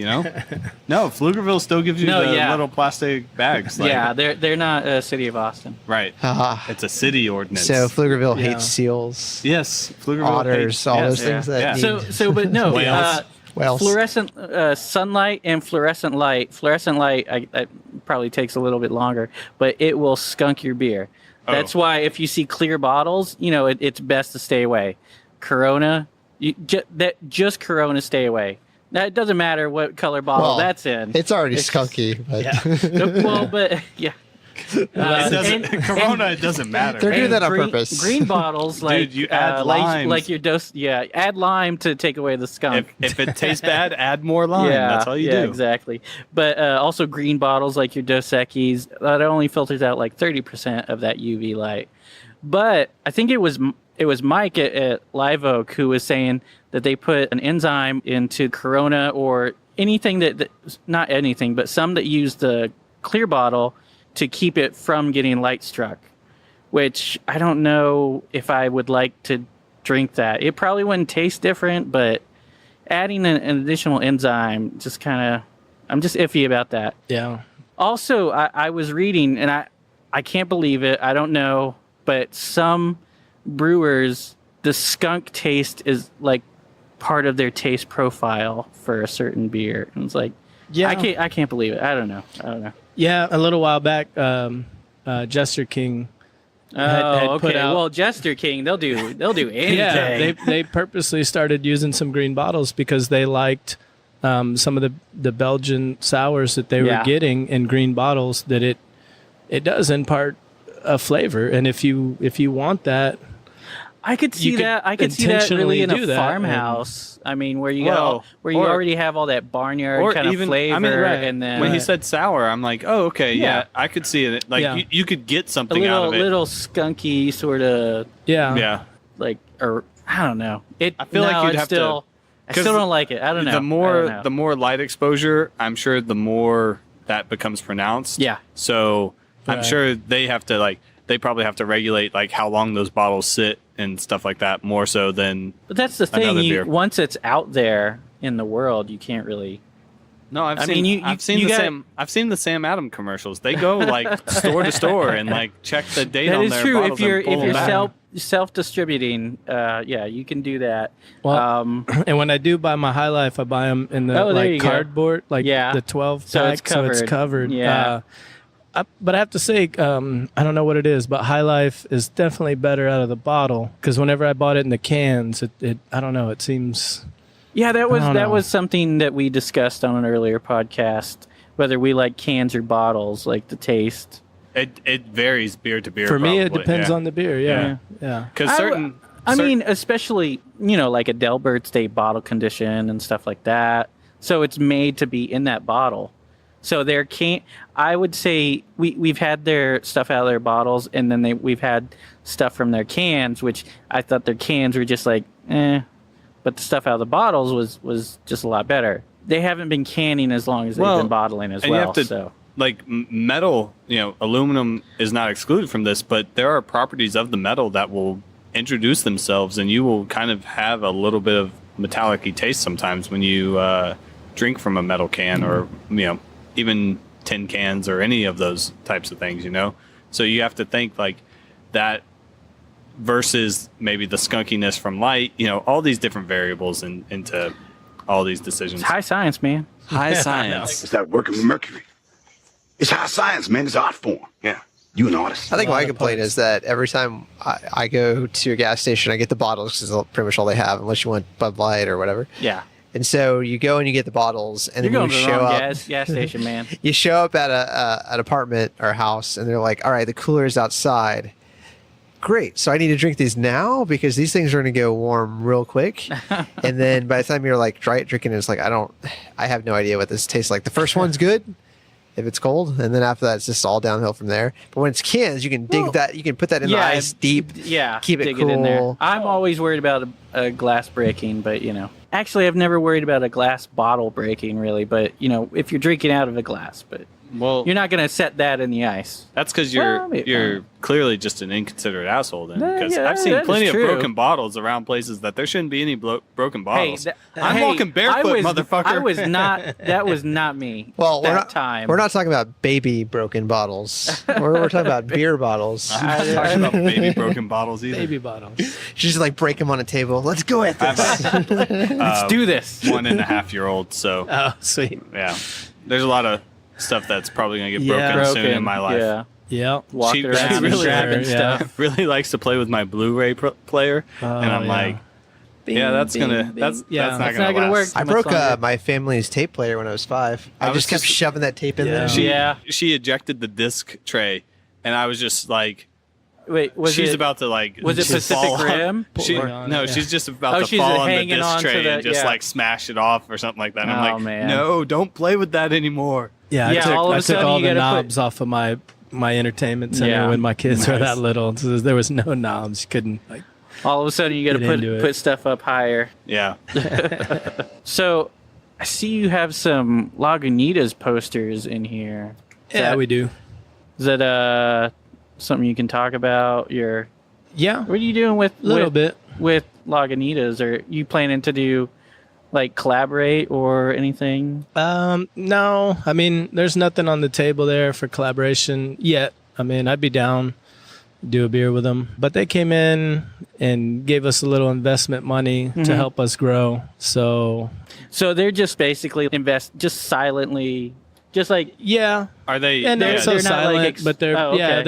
No, Pflugerville still gives you No, the yeah. little plastic bags. Like, Yeah, they're not a city of Austin. right. Ah. It's a city ordinance. So Pflugerville Yeah. hates seals, yes, Pflugerville otters, hates- all yes, those things that yeah. need. But no. Whales. Whales. Fluorescent sunlight and fluorescent light. Fluorescent light I probably takes a little bit longer, but it will skunk your beer. That's why if you see clear bottles, it's best to stay away. Corona, just Corona, stay away. Now, it doesn't matter what color bottle that's in. It's already skunky. But Well, but yeah. It doesn't, Corona, it doesn't matter. They're doing that on green, purpose. Green bottles, like Dude, you add limes. like your dose. Yeah, add lime to take away the skunk. If it tastes bad, add more lime. That's all you do. Exactly. But also green bottles like your Dos Equis, that only filters out like 30% of that UV light. But I think it was Mike at Live Oak who was saying that they put an enzyme into Corona or anything that not anything, but some that use the clear bottle to keep it from getting light struck, which I don't know if I would like to drink that. It probably wouldn't taste different, but adding an additional enzyme just I'm just iffy about that. Yeah. Also, I was reading, and I can't believe it. I don't know, but some brewers, the skunk taste is like part of their taste profile for a certain beer. And it's like, Yeah. I can't believe it. I don't know. Yeah, a little while back, Jester King had Okay. put out. Well, Jester King, they'll do anything. Yeah, they purposely started using some green bottles because they liked some of the Belgian sours that they were getting in green bottles. That it does impart a flavor, and if you want that, I could see could that. I could see that really in a do that, farmhouse. I mean, where you Well, you already have all that barnyard kind of flavor, and then when he said sour, I'm like, oh, okay, yeah, I could see it. Like Yeah. you could get a something out of it. little skunky sort of Yeah, like, or I don't know. I feel like you'd it's have to- still, I still don't like it. I don't know. The more light exposure, I'm sure the more that becomes pronounced. Yeah. So I'm Right. sure they probably have to regulate like how long those bottles sit and stuff like that more so than. But that's the Another thing. beer. Once it's out there in the world, you can't really. No, I've I seen. mean, I've seen you the got- I've seen the Sam Adam commercials. They go like store to store and like check the date That on is their true. bottles If you're and pull them back. self distributing, you can do that. well, and when I do buy my High Life, I buy them in the Oh, there you go. cardboard, Yeah. the 12 pack, So it's covered. covered. Yeah. But I have to say, I don't know what it is, but High Life is definitely better out of the bottle because whenever I bought it in the cans, it I don't know, it seems. Yeah, that don't know. was something that we discussed on an earlier podcast. Whether we like cans or bottles, like the taste. It varies beer to beer. For me, it probably, depends yeah. on the beer. Yeah, yeah. Because I mean, especially like a Delbert State bottle condition and stuff like that. So it's made to be in that bottle. So there can't. I would say we've had their stuff out of their bottles, and then we've had stuff from their cans, which I thought their cans were just like, but the stuff out of the bottles was just a lot better. They haven't been canning as long as they've been bottling as and well. you have to, so like metal, aluminum is not excluded from this, but there are properties of the metal that will introduce themselves, and you will kind of have a little bit of metallic-y taste sometimes when you drink from a metal can or even tin cans or any of those types of things. So you have to think like that versus maybe the skunkiness from light. All these different variables into all these decisions. it's high science, man. High science. It's that working with mercury. It's high science, man. It's art form. Yeah. You an artist. I think my complaint is that every time I go to a gas station, I get the bottles because it's pretty much all they have, unless you want Bud Light or whatever. Yeah. And so you go and you get the bottles, and You're then going you to the show wrong up. gas station, man. You show up at an apartment or a house, and they're like, "All right, the cooler is outside. Great. So I need to drink these now because these things are going to go warm real quick." And then by the time you're like drinking it, it's like I have no idea what this tastes like. The first one's good if it's cold, and then after that, it's just all downhill from there. But when it's cans, you can dig that. You can put that in the ice deep. Yeah, keep it dig cool. in there. I'm always worried about a glass breaking, but actually, I've never worried about a glass bottle breaking really. But if you're drinking out of a glass, but Well, you're not gonna set that in the ice. That's because you're clearly just an inconsiderate asshole. Then, because yeah, I've seen that plenty is of true. broken bottles around places that there shouldn't be any broken bottles. Hey, I'm walking barefoot, motherfucker. I was not. That was not me. Well, time. we're not talking about baby broken bottles. we're talking about beer bottles. I'm not talking about baby broken bottles either. Baby bottles. She's just like break them on a table. Let's go at this. Let's do this. 1.5-year-old. So Oh, sweet. yeah, there's a lot of stuff that's probably gonna get broken soon in my life. Yeah. Yeah. Walking around and really- grabbing yeah. stuff. Really likes to play with my Blu-ray player, and I'm yeah. like, that's not gonna work. I much broke longer. my family's tape player when I was 5. I was just kept just- shoving that tape in there. She ejected the disc tray, and I was just like, Wait, she's about to like. Was it just Pacific fall on- Rim? She's just about to she's fall on the hanging disc on to tray the- and just yeah. like smash it off or something like that. And I'm Oh, like, man. no, don't play with that anymore. Yeah, Yeah, all of I a took sudden all you the gotta put- knobs off of my entertainment center Yeah. when my kids were Nice. that little. So there was no knobs. You couldn't like. All of a sudden, you got Get into to it. put stuff up higher. Yeah. So, I see you have some Lagunitas posters in here. Yeah, we do. Is that something you can talk about? Yeah, What are you doing with little bit. with Lagunitas? Are you planning to do like collaborate or anything? No, I mean, there's nothing on the table there for collaboration yet. I mean, I'd be down to do a beer with them, but they came in and gave us a little investment money to help us grow. So they're just basically just silently, just like yeah, Are they? and They're- they're so they're not, like, silent, but they're oh, okay.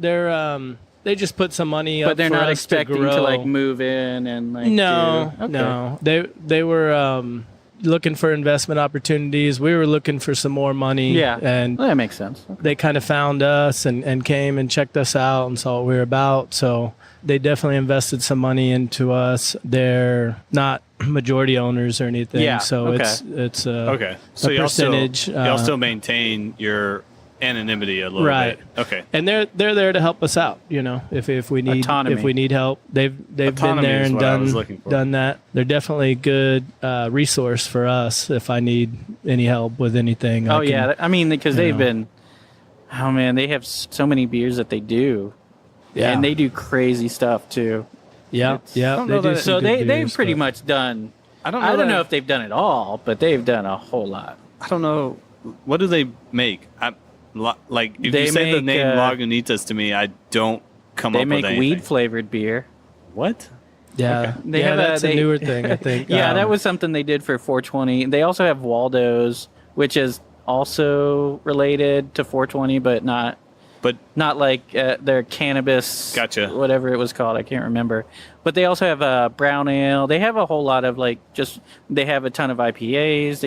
they're they just put some money up, but they're for not us expecting to, grow. to like move in and like No, do, okay. no. They were looking for investment opportunities. We were looking for some more money. Yeah, and well, that makes sense. they kind of found us and came and checked us out and saw what we were about. So they definitely invested some money into us. They're not majority owners or anything. Yeah, So okay. it's Okay. So a percentage. y'all still maintain your anonymity a little Right. bit. Okay. and they're there to help us out. You know, if we need Autonomy. if we need help, they've been Autonomy there is and what I was looking for. done that. They're definitely a good resource for us if I need any help with anything. Oh yeah, I mean because they've been. Oh man, they have so many beers that they do, yeah, and they do crazy stuff too. yeah. So they've pretty much done. I don't know if they've done it all, but they've done a whole lot. I don't know. What do they make? Like if They you say the make, name Lagunitas to me, I don't come They up make with anything. weed flavored beer. What? Yeah, They yeah, have that's a newer thing, I think. Yeah, that was something they did for 420. They also have Waldo's, which is also related to 420, but not like their cannabis. Gotcha. Whatever it was called, I can't remember. But they also have brown ale. They have a whole lot of they have a ton of IPAs.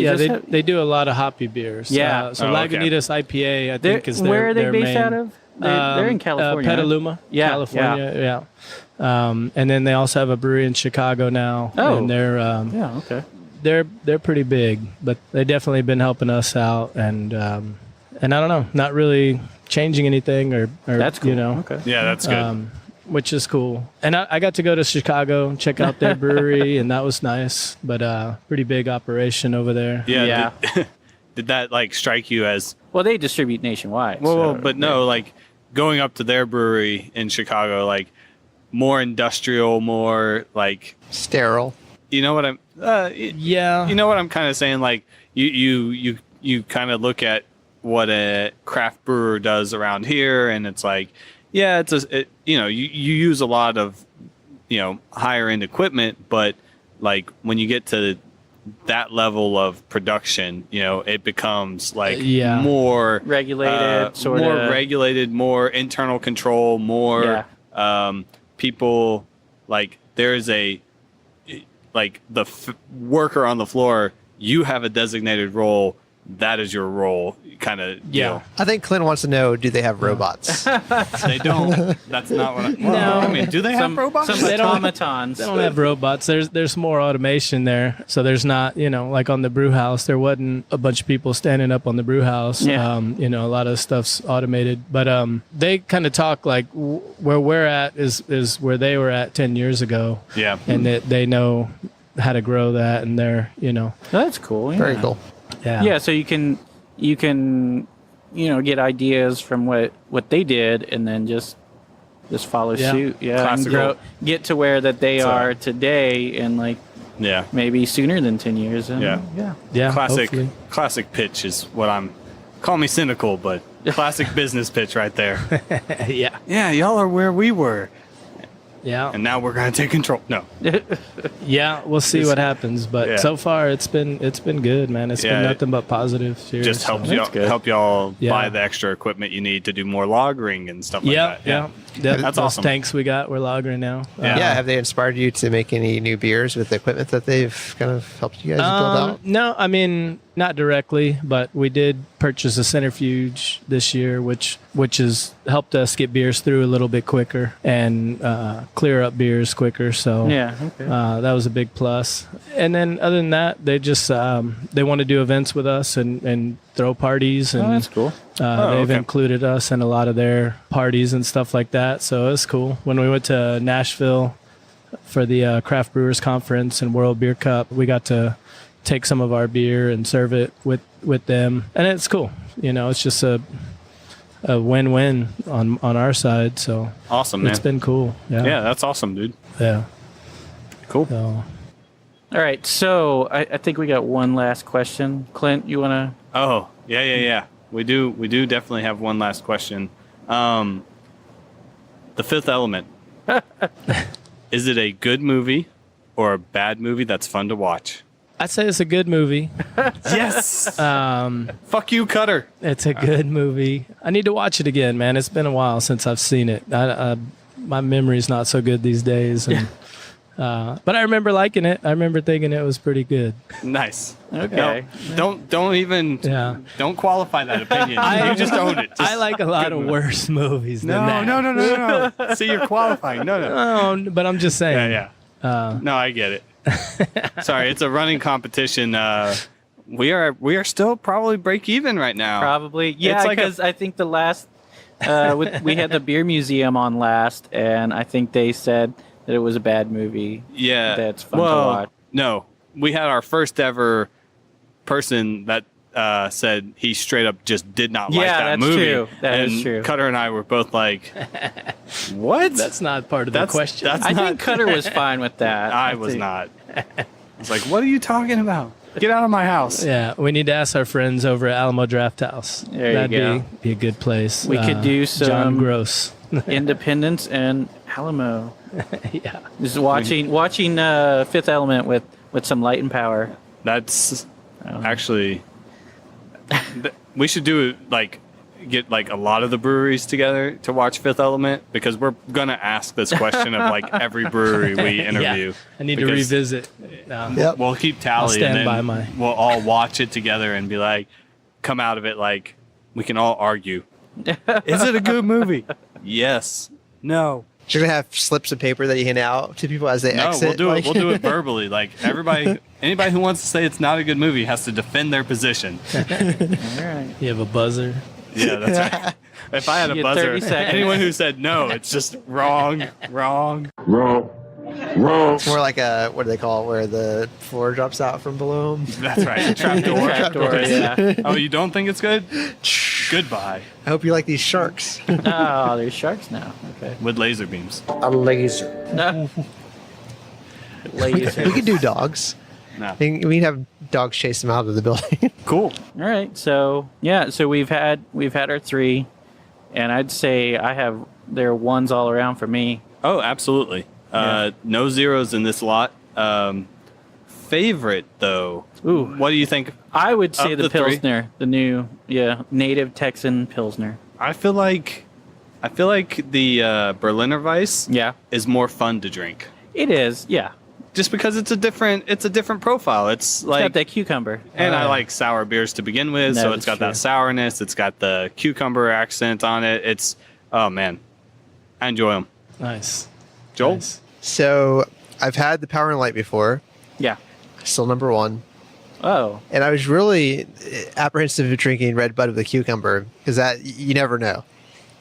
They do a lot of hoppy beers. Yeah. So Oh, okay. Lagunitas IPA, I think, is where are they their based main, out of? They're in California. right? Petaluma, Yeah, California. Yeah. And then they also have a brewery in Chicago now. Oh. And they're Yeah. Okay. they're pretty big, but they definitely been helping us out, and I don't know, not really changing anything or That's cool. you know, Okay. Yeah, that's good. which is cool. And I got to go to Chicago and check out their brewery, and that was nice. But pretty big operation over there. Yeah. Did that like strike you as Well, they distribute nationwide. well, so- but no, like going up to their brewery in Chicago, like more industrial, more like Sterile. you know what I'm Yeah. you know what I'm kind of saying, like you kind of look at what a craft brewer does around here, and it's like yeah, you use a lot of higher end equipment, but like when you get to that level of production, it becomes like more regulated, sort of more regulated, more internal control, more people. Like there's a like the worker on the floor. You have a designated role. That is your role, kind of deal. I think Clint wants to know: do they have robots? They don't. That's not what. I mean, do they have robots? Some automatons. They don't have robots. There's more automation there. So there's not, like on the brew house, there wasn't a bunch of people standing up on the brew house. Yeah. A lot of stuff's automated. But they kind of talk like where we're at is where they were at 10 years ago. Yeah. And that they know how to grow that, and they're, That's cool. Yeah. Very cool. yeah. Yeah, so you can get ideas from what they did, and then just follow suit. Yeah, and get to where that they are today, and like maybe sooner than 10 years. And yeah. Classic pitch is what I'm. Call me cynical, but classic business pitch right there. Yeah, y'all are where we were. Yeah. And now we're gonna take control. No. Yeah, we'll see what happens. But so far it's been good, man. It's been nothing but positive. Just help y'all buy the extra equipment you need to do more lagering and stuff like that. Yeah. That's awesome. Tanks we're lagering now. Have they inspired you to make any new beers with the equipment that they've kind of helped you guys build out? No, I mean not directly, but we did purchase a centrifuge this year, which has helped us get beers through a little bit quicker and clear up beers quicker. So that was a big plus. And then other than that, they just they want to do events with us and throw parties. And that's cool. They've included us in a lot of their parties and stuff like that. So it's cool. When we went to Nashville for the Craft Brewers Conference and World Beer Cup, we got to take some of our beer and serve it with them. And it's cool. It's just a win-win on our side. So awesome, man. It's been cool. Yeah, that's awesome, dude. Yeah. Cool. So. All right. So I think we got one last question. Clint, you want to? Oh, yeah. We do definitely have one last question. The Fifth Element. Is it a good movie or a bad movie that's fun to watch? I'd say it's a good movie. Yes. Fuck you, Cutter. It's a good movie. I need to watch it again, man. It's been a while since I've seen it. My memory's not so good these days. And, but I remember liking it. I remember thinking it was pretty good. Nice. Okay. No, don't even. Don't qualify that opinion. You just own it. I like a lot of worse movies than that. No. See, you're qualifying. No. But I'm just saying. Yeah. No, I get it. Sorry, it's a running competition. We are still probably break even right now. Probably, yeah. Because I think the last we had the beer museum on last, and I think they said that it was a bad movie. Yeah, that's fun to watch. No, we had our first ever person that said he straight up just did not like that movie. True. That is true. Cutter and I were both like, "What? That's not part of the question." I think Cutter was fine with that. I was not. I was like, "What are you talking about? Get out of my house!" Yeah, we need to ask our friends over at Alamo Draft House. That'd be a good place. We could do some John Gross, Independence and Alamo. Yeah, just watching Fifth Element with some light and power. That's actually. We should do get a lot of the breweries together to watch Fifth Element, because we're gonna ask this question of every brewery we interview. I need to revisit. We'll keep tally, and then we'll all watch it together and be like, come out of it we can all argue. Is it a good movie? Yes. No. You're gonna have slips of paper that you hand out to people as they exit. No, we'll do it verbally. Anybody who wants to say it's not a good movie has to defend their position. All right. You have a buzzer. Yeah, that's right. If I had a buzzer, anyone who said no, it's just wrong. It's more like what do they call it, where the floor drops out from below them? That's right. Trapdoor. Yeah. Oh, you don't think it's good? Goodbye. I hope you like these sharks. Oh, there's sharks now. Okay. With laser beams. A laser. No. We could do dogs. No. We'd have dogs chase them out of the building. Cool. All right. So we've had our three, and I'd say there are ones all around for me. Oh, absolutely. No zeros in this lot. Favorite though. Ooh. What do you think? I would say the Pilsner, three? the new Native Texan Pilsner. I feel like the Berliner Weisse is more fun to drink. It is, yeah. Just because it's a different profile. It's got that cucumber. And I like sour beers to begin with, so it's got that sourness. It's got the cucumber accent on it. It's, oh man, I enjoy them. Nice. Joel? Nice. So I've had the Power and Light before. Yeah. Still number one. Oh. And I was really apprehensive of drinking Red Bud with a cucumber, because that you never know.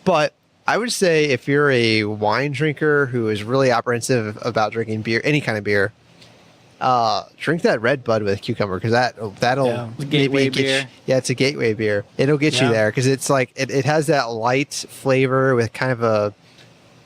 But I would say if you're a wine drinker who is really apprehensive about drinking beer, any kind of beer, drink that red bud with cucumber because that'll gateway maybe beer. It's a gateway beer. It'll get you there because it's like it has that light flavor with kind of a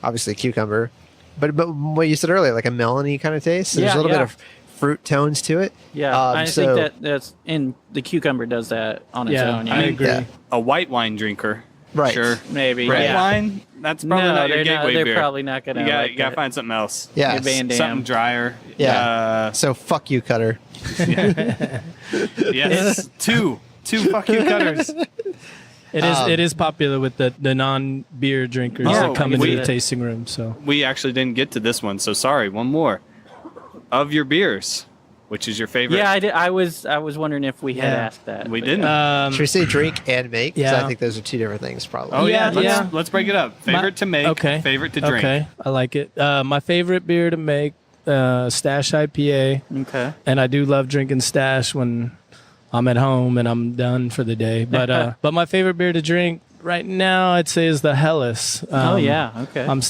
obviously cucumber, but what you said earlier, like a melony kind of taste. So there's a little bit of fruit tones to it. Yeah, I think that's in the cucumber does that on its own. I agree. Yeah. A white wine drinker. Right. Sure. Maybe. Red Yeah. wine? That's probably not your gateway beer. They're probably not going to. You gotta find something else. Yeah. Something drier. Yeah. So fuck you, Cutter. Yes. Two fuck you cutters. It is popular with the non-beer drinkers that come into the tasting room. So we actually didn't get to this one, so sorry. One more. Of your beers, which is your favorite? Yeah, I did. I was wondering if we had asked that. We didn't. Should we say drink and make? Because Yeah. I think those are two different things, probably. Oh yeah. Let's break it up. Favorite to make. Okay. Favorite to drink. Okay, I like it. My favorite beer to make, Stash IPA. Okay. And I do love drinking Stash when I'm at home and I'm done for the day. But but my favorite beer to drink right now, I'd say, is the Helles. Okay. I'm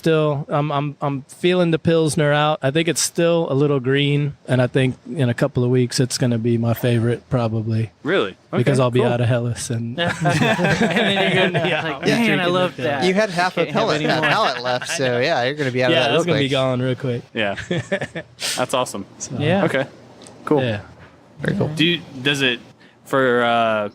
feeling the Pilsner out. I think it's still a little green, and I think in a couple of weeks it's going to be my favorite probably. Really? Okay, because I'll be cool. out of Helles and. And then you're gonna be like, man, I love that. You had half a Can't have any more. pallet left, so yeah, you're going to be out of that Yeah, real it's going to quick. be gone real quick. Yeah. That's awesome. Yeah. Okay. Cool. Yeah. Very cool. Does it for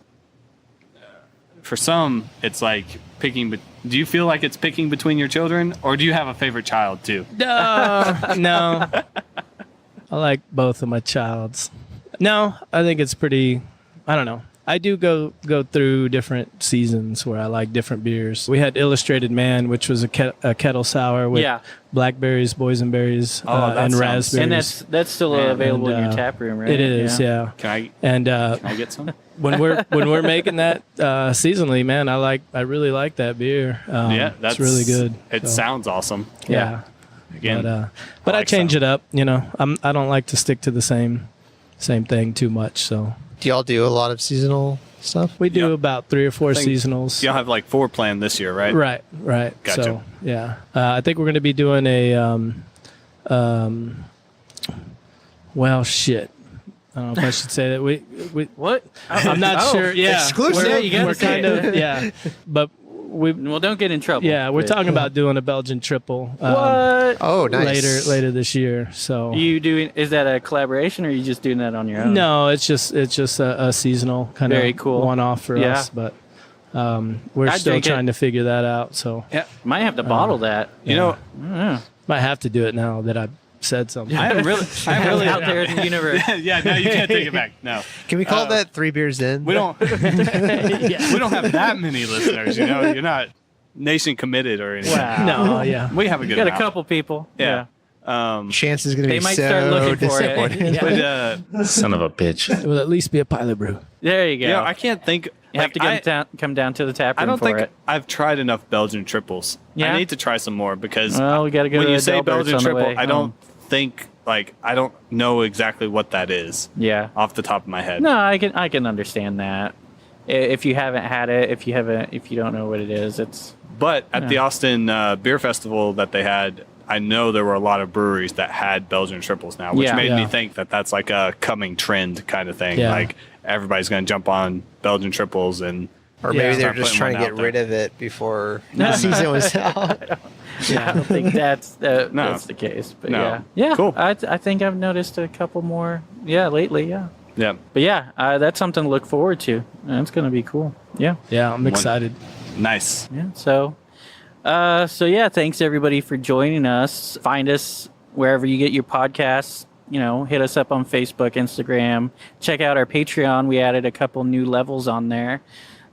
some it's like picking, but do you feel like it's picking between your children, or do you have a favorite child too? No. I like both of my childs. No, I think it's pretty, I don't know. I do go through different seasons where I like different beers. We had Illustrated Man, which was a kettle sour with blackberries, boysenberries, and raspberries. And that's still available in your tap room, right? It is, yeah. Can I get some? when we're making that seasonally, man, I really like that beer. It's really good. It sounds awesome. Yeah. Again, but I change it up. You know, I don't like to stick to the same thing too much. So. Do y'all do a lot of seasonal stuff? We do about 3 or 4 seasonals. Y'all have like 4 planned this year, right? Right. Gotcha. So, yeah. I think we're going to be doing a, well, shit. I don't know if I should say that. We what? I'm not sure. Yeah. Exclusive. We're kind of, yeah. But well, don't get in trouble. Yeah, we're talking about doing a Belgian triple. What? Oh, nice. Later this year. So is that a collaboration, or are you just doing that on your own? No, it's just a seasonal kind of one-off for us. But we're still trying to figure that out. So might have to bottle that. You know, might have to do it now that I've said something. I'm really out there in the universe. Yeah, no, you can't take it back. No. Can we call that 3 beers in? We don't. We don't have that many listeners. You know, you're not nation committed or anything. Wow. No, yeah. We have a good. Got amount. a couple people. Yeah. Chance is going to be They might so start looking for disappointed. it. But, Son of a bitch. It will at least be a pilot brew. There you go. you know, I can't think. You have to come down to the tap room I don't for think it. I've tried enough Belgian triples. Yeah? I need to try some more because Well, we got to go when to you the say Delberts Belgian on the triple, way I don't home. think I don't know exactly what that is. Yeah. Off the top of my head. No, I can understand that. If you haven't had it, if you don't know what it is, it's. But at the Austin Beer Festival that they had, I know there were a lot of breweries that had Belgian triples now, which made me think that that's like a coming trend kind of thing. Yeah. Like everybody's going to jump on Belgian triples and. Or maybe they're start just putting trying to one get out rid there. of it before the season was out. I don't think that's the case. But yeah. Cool. I think I've noticed a couple more. Yeah, lately. Yeah. Yeah. But yeah, that's something to look forward to. That's going to be cool. Yeah. Yeah, I'm excited. Nice. Yeah. So yeah, thanks everybody for joining us. Find us wherever you get your podcasts. You know, hit us up on Facebook, Instagram. Check out our Patreon. We added a couple new levels on there.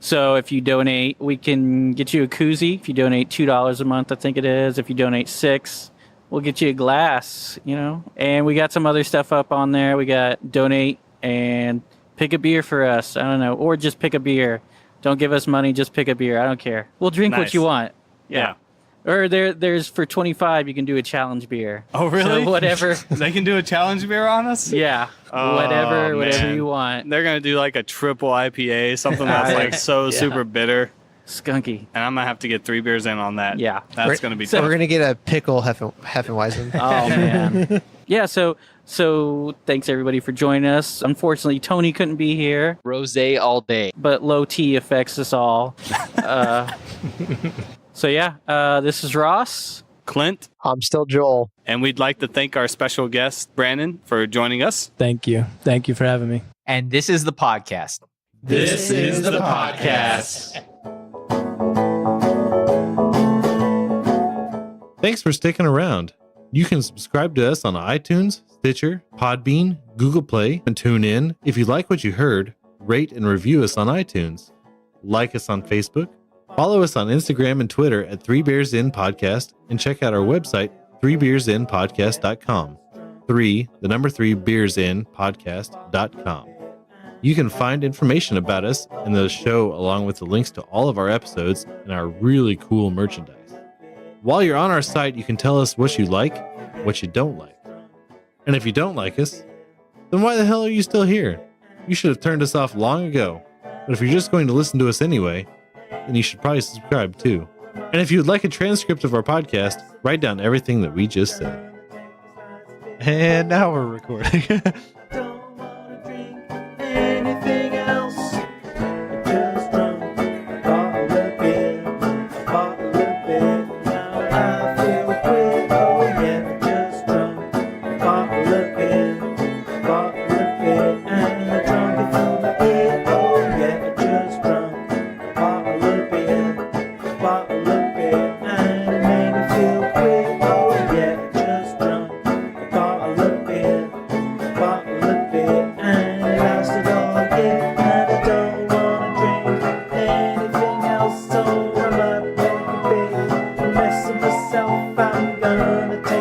So if you donate, we can get you a koozie. If you donate $2 a month, I think it is. If you donate $6, we'll get you a glass, you know. And we got some other stuff up on there. We got donate and pick a beer for us. I don't know. Or just pick a beer. Don't give us money, just pick a beer. I don't care. We'll drink what you want. Yeah. Or there's for $25 you can do a challenge beer. Oh, really? So whatever. They can do a challenge beer on us? Yeah. Oh, whatever man. you want. They're going to do like a triple IPA, something that's like super bitter. Skunky. And I'm going to have to get 3 beers in on that. Yeah. That's going to be So tough. we're gonna get a pickle Heffenweisen. Oh man. Yeah, so thanks everybody for joining us. Unfortunately, Tony couldn't be here, Rosé all day. but low T affects us all. So yeah, this is Ross. Clint. I'm still Joel. And we'd like to thank our special guest, Brannon, for joining us. Thank you. Thank you for having me. And this is the podcast. This is the podcast. Thanks for sticking around. You can subscribe to us on iTunes, Stitcher, Podbean, Google Play, and tune in. If you like what you heard, rate and review us on iTunes. Like us on Facebook. Follow us on Instagram and Twitter at 3 Beers In Podcast, and check out our website, 3beersinpodcast.com. 3 beersinpodcast.com. You can find information about us and the show along with the links to all of our episodes and our really cool merchandise. While you're on our site, you can tell us what you like, what you don't like. And if you don't like us, then why the hell are you still here? You should have turned us off long ago. But if you're just going to listen to us anyway, then you should probably subscribe too. And if you would like a transcript of our podcast, write down everything that we just said. And now we're recording. Don't wanna drink anything else. Just drunk a bottle of beer, a bottle of beer. Now I feel quit. Oh yeah, just drunk a bottle of beer, a bottle of beer, and I drunk it from the beer. Oh yeah, just drunk a bottle of beer, a bottle of beer, and it made me feel quit. Oh yeah, just drunk a bottle of beer, bottle of beer, and it lasted all year. And I don't wanna drink anything else, so I'm not making big a mess of myself. I'm gonna take